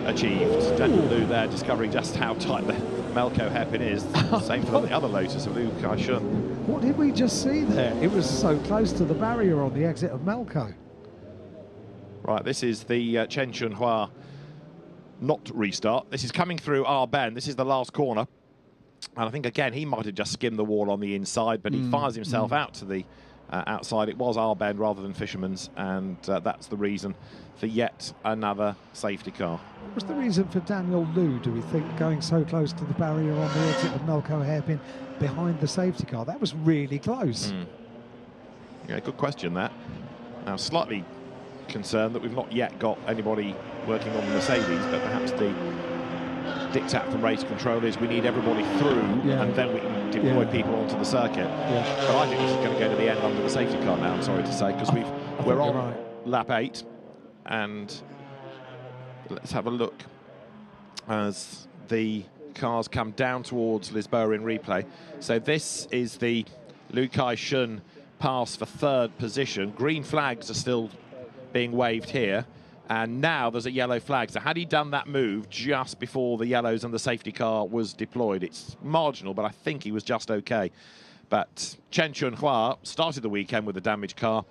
achieved. Daniel Liu there discovering just how tight the Melco hairpin is. Same for the other Lotus of Liu Kai-shun. What did we just see there? It was so close to the barrier on the exit of Melco. Right, this is the Chen Chun Hua not restart. This is coming through our bend. This is the last corner. And I think, again, he might have just skimmed the wall on the inside, but he fires himself out to the outside. It was our bend rather than Fisherman's, and that's the reason for yet another safety car. What was the reason for Daniel Liu, do we think, going so close to the barrier on the exit of Melco hairpin behind the safety car? That was really close. Yeah, good question, that. Now, slightly concerned that we've not yet got anybody working on the Mercedes, but perhaps the diktat from race control is we need everybody through and then we can deploy people onto the circuit. But I think this is going to go to the end under the safety car now, I'm sorry to say, because we're on lap 8, and let's have a look as the cars come down towards Lisboa in replay. So this is the Liu Kai-shun pass for third position. Green flags are still being waved here, and now there's a yellow flag. So had he done that move just before the yellows and the safety car was deployed, it's marginal, but I think he was just okay. But Chen Chun Hua started the weekend with a damaged car.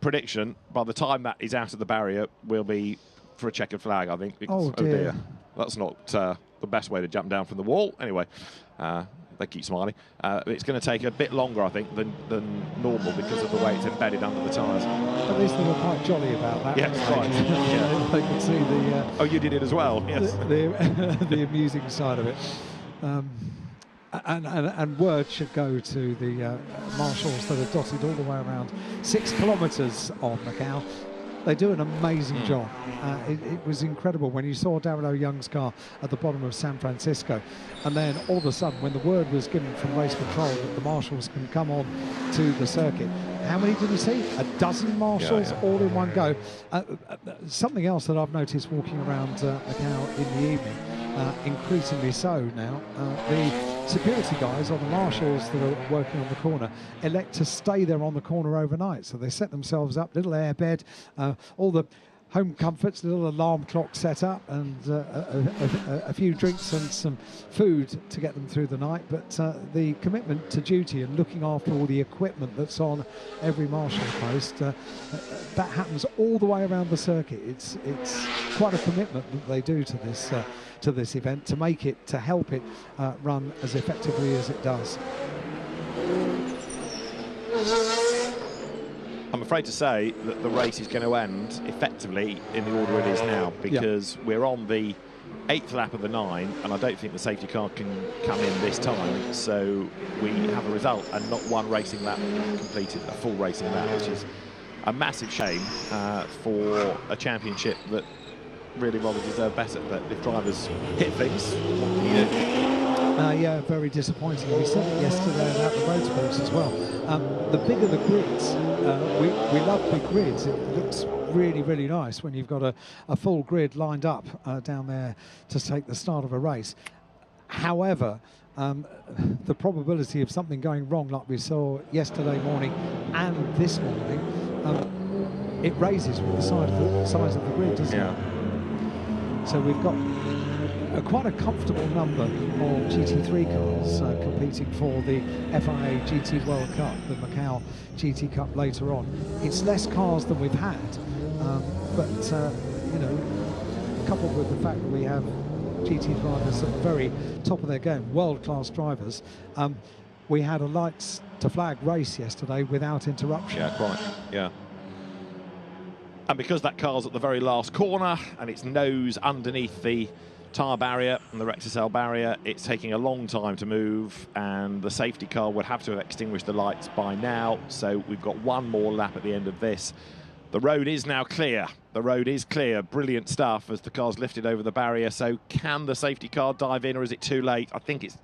Prediction, by the time that is out of the barrier, will be for a checkered flag, I think. Because, oh dear. That's not the best way to jump down from the wall. Anyway, they keep smiling. It's going to take a bit longer, I think, than normal because of the way it's embedded under the tyres. At least they were quite jolly about that. Yes, right. Yeah. They could see the... oh, you did it as well? Yes. The amusing side of it. And word should go to the marshals that are dotted all the way around 6 kilometres on Macau. They do an amazing job. It was incredible when you saw Darryl O'Young's car at the bottom of San Francisco, and then all of a sudden, when the word was given from race control that the marshals can come on to the circuit, how many did you see? A dozen marshals all in one go. Something else that I've noticed walking around Macau in the evening, increasingly so now, the security guys or the marshals that are working on the corner elect to stay there on the corner overnight. So they set themselves up, little airbed, all the home comforts, little alarm clock set up, and a few drinks and some food to get them through the night. But the commitment to duty and looking after all the equipment that's on every marshal post, that happens all the way around the circuit. It's quite a commitment that they do to this event, to make it, to help it run as effectively as it does. I'm afraid to say that the race is going to end effectively in the order it is now, because we're on the 8th lap of the 9, and I don't think the safety car can come in this time. So we have a result and not one racing lap completed, a full racing lap, which is a massive shame for a championship that really rather deserve better. But if drivers hit things, what can you do? Yeah, very disappointing. We said it yesterday about the road sports as well. The bigger the grids, we love big grids. It looks really, really nice when you've got a full grid lined up down there to take the start of a race. However, the probability of something going wrong, like we saw yesterday morning and this morning, it raises with the size of the grid, doesn't it? So we've got quite a comfortable number of GT3 cars competing for the FIA GT World Cup, the Macau GT Cup later on. It's less cars than we've had, but you know, coupled with the fact that we have GT drivers at the very top of their game, world-class drivers, we had a lights to flag race yesterday without interruption. Yeah, quite. Yeah. And because that car's at the very last corner and its nose underneath the tyre barrier and the recticel barrier, it's taking a long time to move, and the safety car would have to have extinguished the lights by now. So we've got one more lap at the end of this. The road is now clear. The road is clear. Brilliant stuff as the car's lifted over the barrier. So can the safety car dive in, or is it too late? I think it's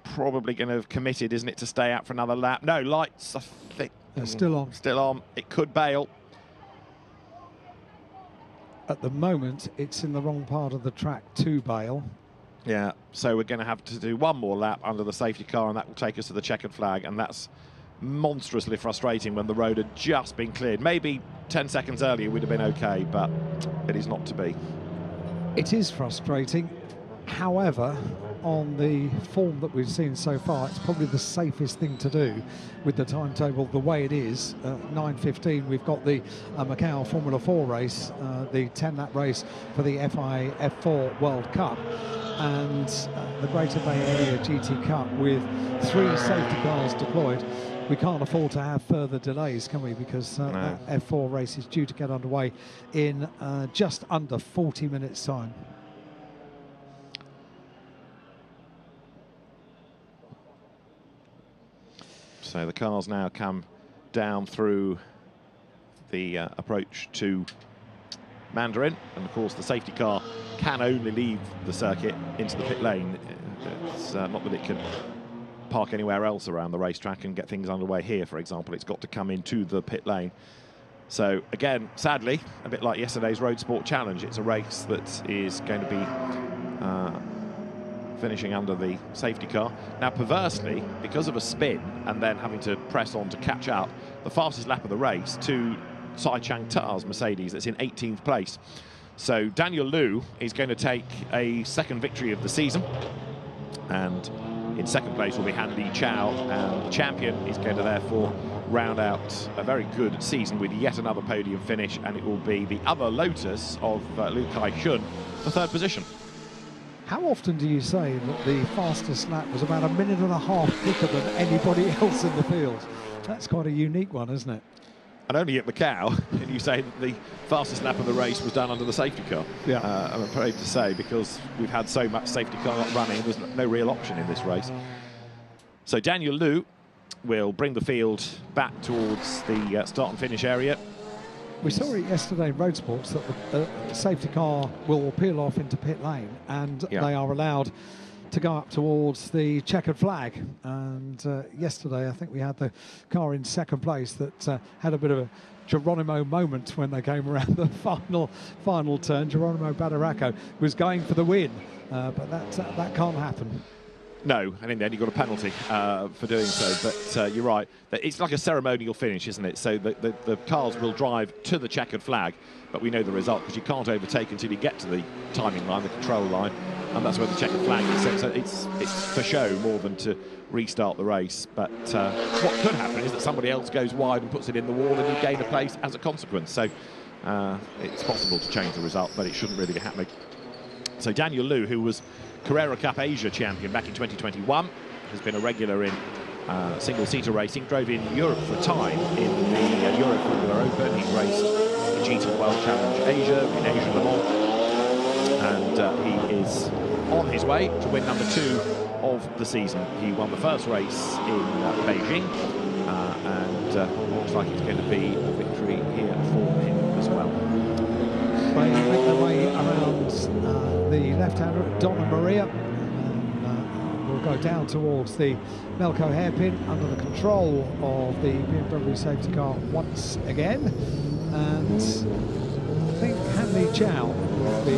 probably going to have committed, isn't it, to stay out for another lap? No, lights, I think. They're still on. Still on. It could bail. At the moment, it's in the wrong part of the track to bail. Yeah, so we're going to have to do one more lap under the safety car, and that will take us to the checkered flag, and that's monstrously frustrating when the road had just been cleared. Maybe 10 seconds earlier would have been okay, but it is not to be. It is frustrating. However, on the form that we've seen so far, it's probably the safest thing to do with the timetable the way it is. 9:15, we've got the Macau Formula 4 race, the 10-lap race for the FIA F4 World Cup, and the Greater Bay Area GT Cup with 3 safety cars deployed. We can't afford to have further delays, can we? Because that F4 race is due to get underway in just under 40 minutes' time. So the cars now come down through the approach to Mandarin, and of course the safety car can only leave the circuit into the pit lane. It's not that it can park anywhere else around the racetrack and get things underway here, for example. It's got to come into the pit lane. So again, sadly, a bit like yesterday's Road Sport Challenge, it's a race that is going to be finishing under the safety car. Now, perversely, because of a spin and then having to press on to catch up, the fastest lap of the race to Sai Chang Ta's Mercedes, that's in 18th place. So Daniel Liu is going to take a second victory of the season, and in second place will be Han Li Chao, and the champion is going to therefore round out a very good season with yet another podium finish, and it will be the other Lotus of Liu Kai-shun for third position. How often do you say that the fastest lap was about a minute and a half quicker than anybody else in the field? That's quite a unique one, isn't it? And only at Macau can you say that the fastest lap of the race was done under the safety car. Yeah. I'm afraid to say, because we've had so much safety car not running, there's no real option in this race. So Daniel Liu will bring the field back towards the start and finish area. We saw it yesterday in Road Sports that the safety car will peel off into pit lane, and they are allowed to go up towards the checkered flag. And yesterday, I think we had the car in second place that had a bit of a Geronimo moment when they came around the final turn. Geronimo Badaraco was going for the win, but that can't happen. No, and in the end, he got a penalty for doing so. But you're right. It's like a ceremonial finish, isn't it? So the cars will drive to the checkered flag, but we know the result because you can't overtake until you get to the timing line, the control line, and that's where the checkered flag is. So it's for show more than to restart the race. But what could happen is that somebody else goes wide and puts it in the wall, and you gain a place as a consequence. So it's possible to change the result, but it shouldn't really be happening. So Daniel Liu, who was Carrera Cup Asia champion back in 2021, has been a regular in single-seater racing, drove in Europe for a time in the Euro Formula Open. He raced the GT World Challenge Asia, in Asia Le Mans, and he is on his way to win number 2 of the season. He won the first race in Beijing, and looks like it's going to be a victory here for him as well. They make their way around the left-hander, Donna Maria, and will go down towards the Macau hairpin under the control of the BMW safety car once again. And I think Hanley Chow will be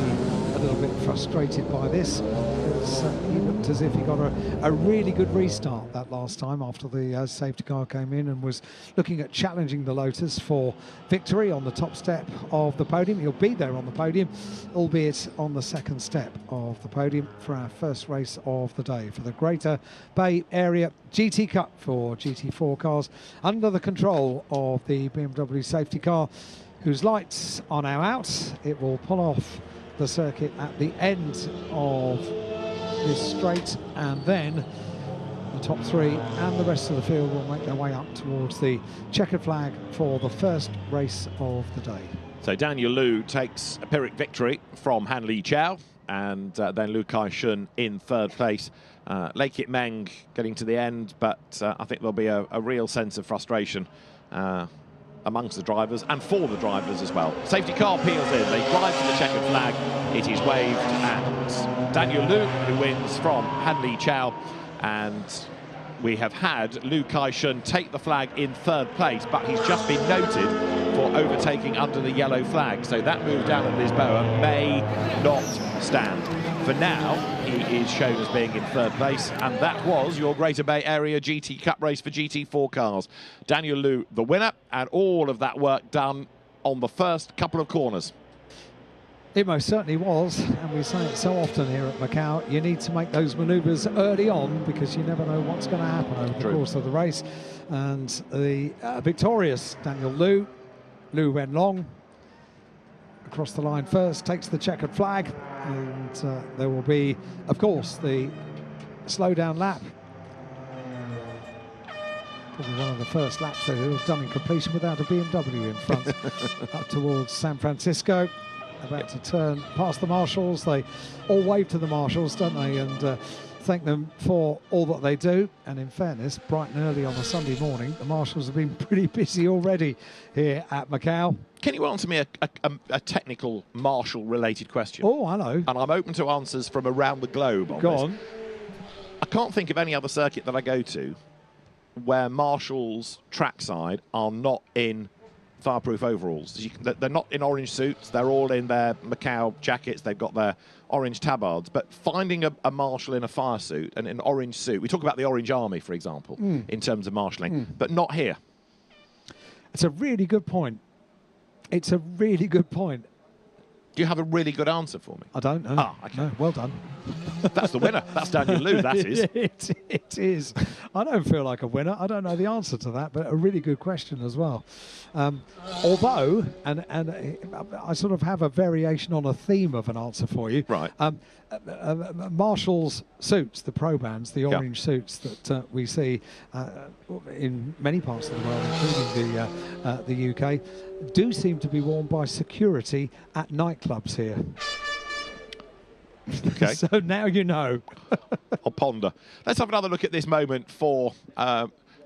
a little bit frustrated by this, because he looked as if he got a really good restart that last time after the safety car came in, and was looking at challenging the Lotus for victory on the top step of the podium. He'll be there on the podium, albeit on the second step of the podium, for our first race of the day for the Greater Bay Area GT Cup for GT4 cars under the control of the BMW safety car, whose lights are now out. It will pull off the circuit at the end of this straight, and then the top three and the rest of the field will make their way up towards the checkered flag for the first race of the day. So Daniel Liu takes a Pyrrhic victory from Hanley Chow, and then Lu Kai-shun in third place. Lei Kit Meng getting to the end, but I think there'll be a real sense of frustration amongst the drivers and for the drivers as well. Safety car peels in, they drive to the checkered flag, it is waved, and Daniel Liu, who wins from Hanley Chow, and we have had Lu Kai-shun take the flag in third place, but he's just been noted for overtaking under the yellow flag, so that move down at Lisboa may not stand. For now, he is shown as being in third place, and that was your Greater Bay Area GT Cup race for GT4 cars. Daniel Liu, the winner, and all of that work done on the first couple of corners. It most certainly was, and we say it so often here at Macau, you need to make those manoeuvres early on, because you never know what's going to happen over the course of the race. And the victorious Daniel Liu, Liu Wenlong, across the line first, takes the checkered flag, and there will be, of course, the slowdown lap. Probably one of the first laps that he'll have done in completion without a BMW in front, up towards San Francisco. About to turn past the marshals. They all wave to the marshals, don't they, and thank them for all that they do. And in fairness, bright and early on a Sunday morning, the marshals have been pretty busy already here at Macau. Can you answer me a technical marshal-related question? Oh, I know. And I'm open to answers from around the globe on Go this. on. I can't think of any other circuit that I go to where marshals trackside are not in fireproof overalls. They're not in orange suits, they're all in their Macau jackets, they've got their orange tabards, but finding a marshal in a fire suit and an orange suit, we talk about the Orange Army, for example, in terms of marshalling, but not here. It's a really good point. It's a really good point. Do you have a really good answer for me? I don't know. Ah, okay. No, well done. That's the winner. That's Daniel Liu, that is. It is. I don't feel like a winner. I don't know the answer to that, but a really good question as well. Although, and I sort of have a variation on a theme of an answer for you. Right. Marshall's suits, the pro bands, the orange suits that we see in many parts of the world, including the UK, do seem to be worn by security at nightclubs here. Okay. So now you know. I'll ponder. Let's have another look at this moment for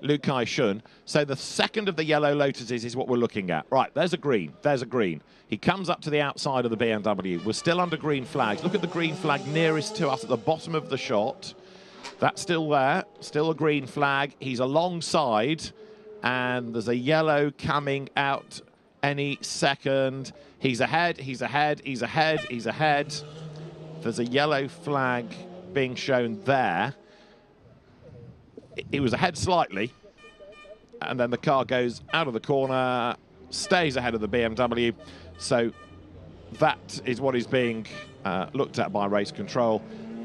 Lu Kai-shun. So the second of the yellow Lotuses is what we're looking at. Right, there's a green. There's a green. He comes up to the outside of the BMW. We're still under green flags. Look at the green flag nearest to us at the bottom of the shot. That's still there. Still a green flag. He's alongside, and there's a yellow coming out any second. He's ahead. He's ahead. He's ahead. He's ahead. There's a yellow flag being shown there. It was ahead slightly, and then the car goes out of the corner, stays ahead of the BMW. So that is what is being looked at by race control.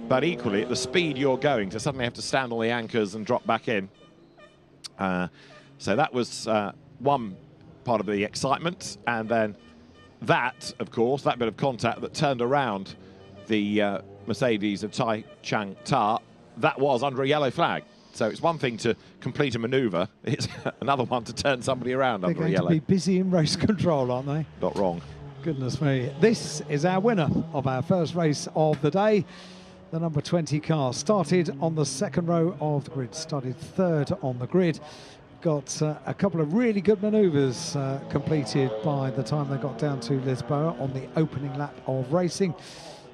But equally, at the speed you're going, to suddenly have to stand on the anchors and drop back in. So that was one part of the excitement. And then that, of course, that bit of contact that turned around the Mercedes of Tai Chang Ta, that was under a yellow flag. So it's one thing to complete a manoeuvre, it's another one to turn somebody around under a yellow. They're going to be busy in race control, aren't they? Not wrong. Goodness me. This is our winner of our first race of the day. The number 20 car started on the second row of the grid, started third on the grid, got a couple of really good manoeuvres completed by the time they got down to Lisboa on the opening lap of racing.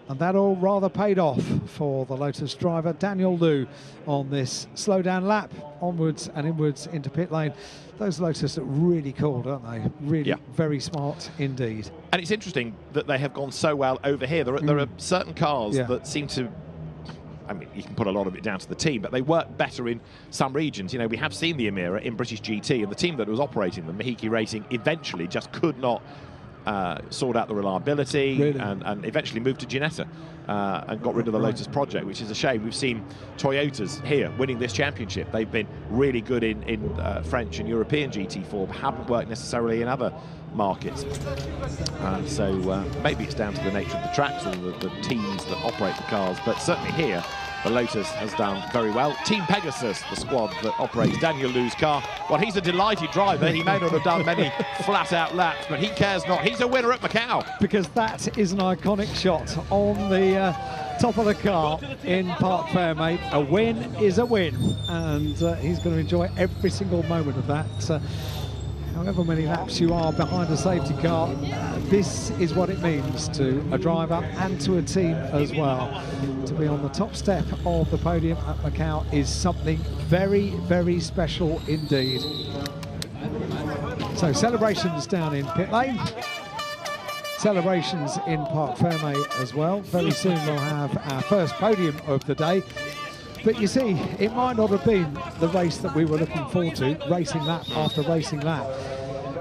And that all rather paid off for the Lotus driver, Daniel Liu, on this slow-down lap, onwards and inwards into pit lane. Those Lotus are really cool, don't they? Really very smart indeed. And it's interesting that they have gone so well over here. There are certain cars that seem to... I mean, you can put a lot of it down to the team, but they work better in some regions. You know, we have seen the Emira in British GT, and the team that was operating them, Mahiki Racing, eventually just could not sort out the reliability and eventually moved to Ginetta and got rid of the Lotus project, which is a shame. We've seen Toyotas here winning this championship. They've been really good in French and European GT4, but haven't worked necessarily in other markets. So maybe it's down to the nature of the tracks or the teams that operate the cars, but certainly here the Lotus has done very well. Team Pegasus, the squad that operates Daniel Liu's car, well, he's a delighted driver. He may not have done many flat-out laps, but he cares not. He's a winner at Macau. Because that is an iconic shot on the top of the car in Parc Fermé. A win is a win, and he's going to enjoy every single moment of that. However many laps you are behind a safety car, this is what it means to a driver and to a team as well. To be on the top step of the podium at Macau is something very, very special indeed. So celebrations down in pit lane, celebrations in Parc Fermé as well. Very soon we'll have our first podium of the day. But you see, it might not have been the race that we were looking forward to, racing lap after racing lap.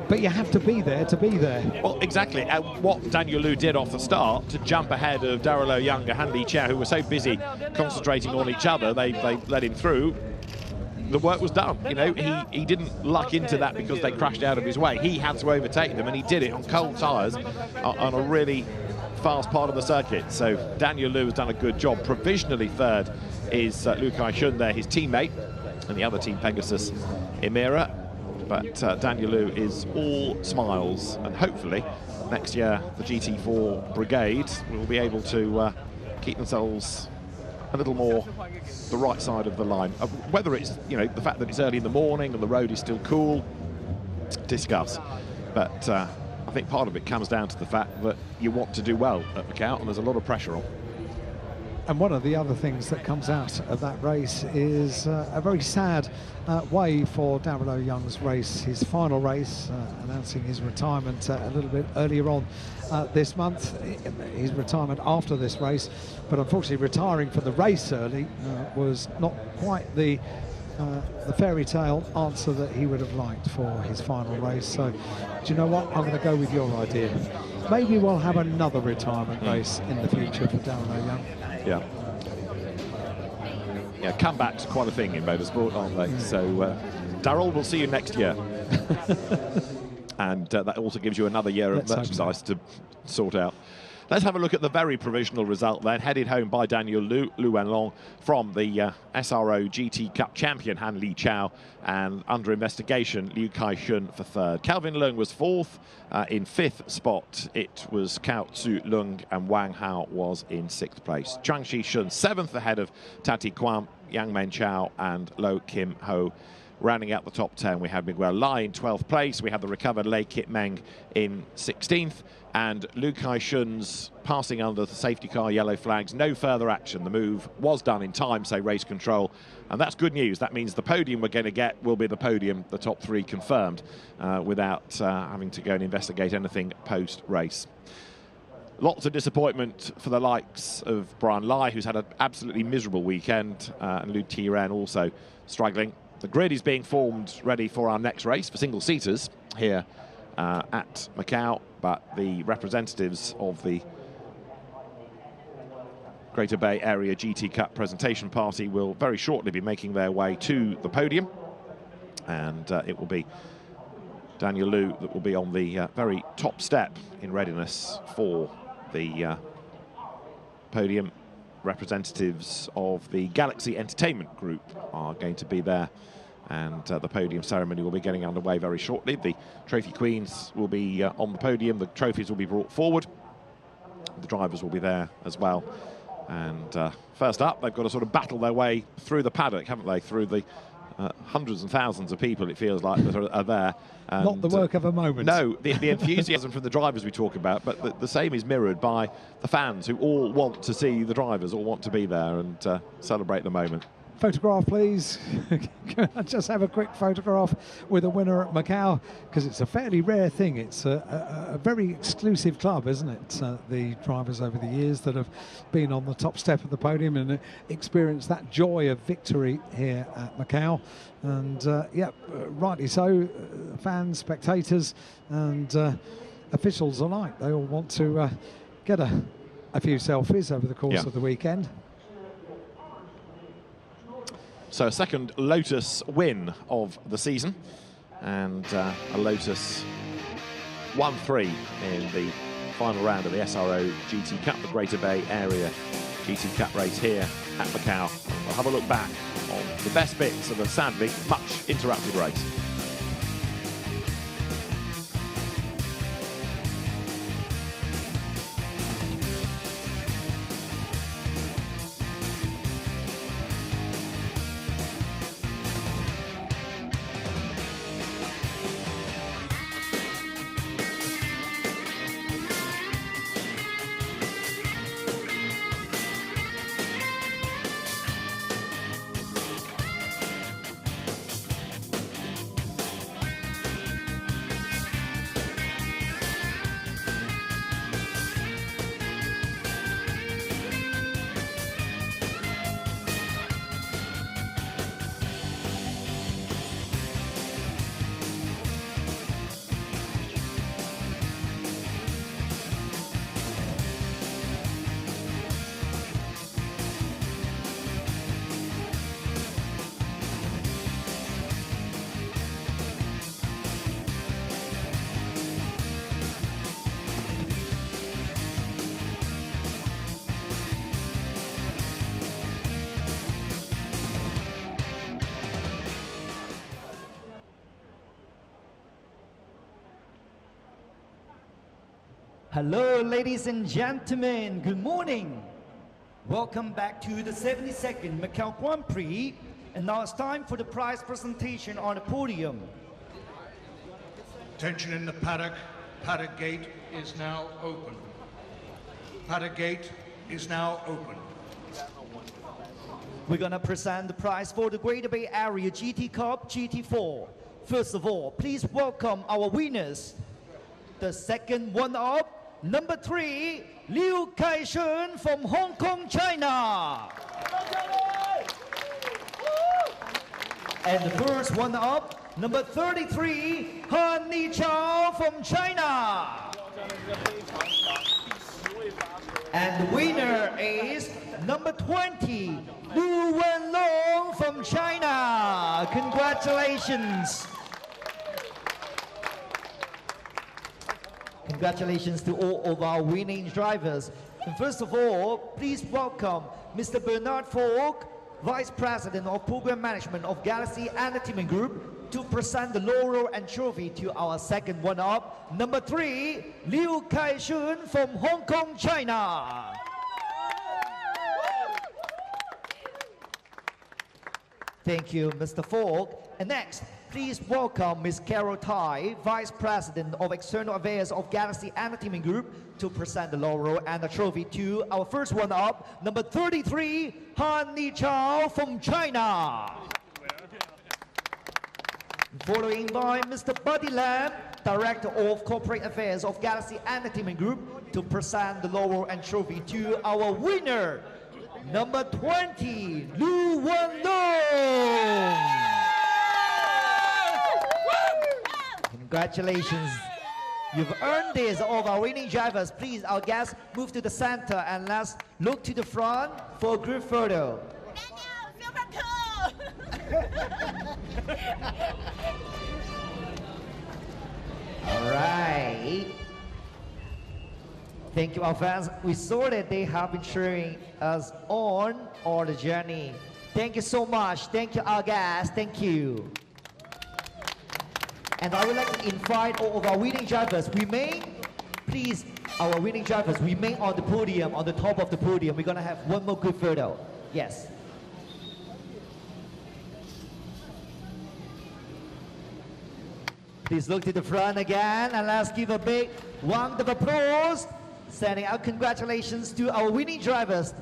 But you have to be there to be there. Well, exactly. What Daniel Liu did off the start to jump ahead of Darrell Young and Han Li Chia, who were so busy concentrating on each other, they let him through. The work was done. You know, he didn't luck into that because they crashed out of his way. He had to overtake them, and he did it on cold tyres on a really fast part of the circuit. So Daniel Liu has done a good job. Provisionally third is Liu Kai-shun there, his teammate, and the other team, Pegasus Emira. But Daniel Liu is all smiles, and hopefully next year the GT4 brigade will be able to keep themselves a little more the right side of the line. Whether it's, you know, the fact that it's early in the morning and the road is still cool, discuss. But I think part of it comes down to the fact that you want to do well at Macau, and there's a lot of pressure on. And one of the other things that comes out of that race is a very sad way for Darrell Young's race, his final race, announcing his retirement a little bit earlier on this month. His retirement after this race, but unfortunately retiring from the race early was not quite the fairy tale answer that he would have liked for his final race. So, do you know what? I'm going to go with your idea. Maybe we'll have another retirement race in the future for Darrell Young. Yeah. Yeah, comebacks quite a thing in motorsport, aren't they? So, Darrell, we'll see you next year. And that also gives you another year of merchandise to sort out. Let's have a look at the very provisional result then, headed home by Daniel Liu Wenlong from the SRO GT Cup champion Han Li Chia, and under investigation Liu Kai-shun for third. Calvin Leung was fourth. In fifth spot it was Cao Tzu Lung, and Wang Hao was in sixth place. Zhang Shishun seventh ahead of Tati Kwam, Yang Men Chao and Lo Kim Ho. Rounding out the top 10, we have Miguel Lai in 12th place. We have the recovered Lei Kit Meng in 16th. And Liu Kai-shun's passing under the safety car yellow flags. No further action. The move was done in time, say race control. And that's good news. That means the podium we're going to get will be the podium, the top three confirmed, without having to go and investigate anything post-race. Lots of disappointment for the likes of Brian Lai, who's had an absolutely miserable weekend, and Liu Tiren also struggling. The grid is being formed ready for our next race for single-seaters here at Macau, but the representatives of the Greater Bay Area GT Cup presentation party will very shortly be making their way to the podium, and it will be Daniel Liu that will be on the very top step in readiness for the podium. Representatives of the Galaxy Entertainment Group are going to be there, and the podium ceremony will be getting underway very shortly. The trophy queens will be on the podium. The trophies will be brought forward. The drivers will be there as well. And first up, they've got to sort of battle their way through the paddock, haven't they? Through the hundreds and thousands of people, it feels like, that are there. And not the work of a moment. No, the enthusiasm from the drivers we talk about, but the same is mirrored by the fans who all want to see the drivers, all want to be there and celebrate the moment. Photograph, please. Can I just have a quick photograph with a winner at Macau? Because it's a fairly rare thing. It's a very exclusive club, isn't it? The drivers over the years that have been on the top step of the podium and experienced that joy of victory here at Macau. And yeah, rightly so, fans, spectators and officials alike, they all want to get a few selfies over the course of the weekend. So a second Lotus win of the season, and a Lotus 1-3 in the final round of the SRO GT Cup, the Greater Bay Area GT Cup race here at Macau. We'll have a look back on the best bits of a sadly much interrupted race. Hello, ladies and gentlemen. Good morning. Welcome back to the 72nd Macau Grand Prix. And now it's time for the prize presentation on the podium. Attention in the paddock. Paddock gate is now open. Paddock gate is now open. We're gonna present the prize for the Greater Bay Area GT Cup GT4. First of all, please welcome our winners. The second one-up, number 3, Liu Kaishun from Hong Kong, China. And the first one-up, number 33, Han Ni Chao from China. And the winner is number 20, Lu Wenlong from China. Congratulations. Congratulations to all of our winning drivers. And first of all, please welcome Mr. Bernard Falk, Vice President of Program Management of Galaxy Entertainment Group, to present the laurel and trophy to our second one-up, number 3, Liu Kaishun from Hong Kong, China. Thank you, Mr. Falk. And next, please welcome Ms. Carol Tai, Vice President of External Affairs of Galaxy Entertainment Group, to present the laurel and the trophy to our first one-up, number 33, Han Ni Chao from China. Following by Mr. Buddy Lam, Director of Corporate Affairs of Galaxy Entertainment Group, to present the laurel and trophy to our winner, number 20, Lu Wenlong. Congratulations. You've earned this, all of our winning drivers. Please, our guests, move to the center and let's look to the front for a group photo. All right. Thank you, our fans. We saw that they have been cheering us on all the journey. Thank you so much. Thank you, our guests. Thank you. And I would like to invite all of our winning drivers. Please, our winning drivers, remain on the podium, on the top of the podium. We're gonna have one more good photo. Yes. Please look to the front again, and let's give a big round of applause. Sending out congratulations to our winning drivers.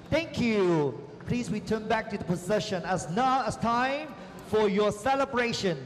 Thank you. Please return back to the procession as now as time for your celebration.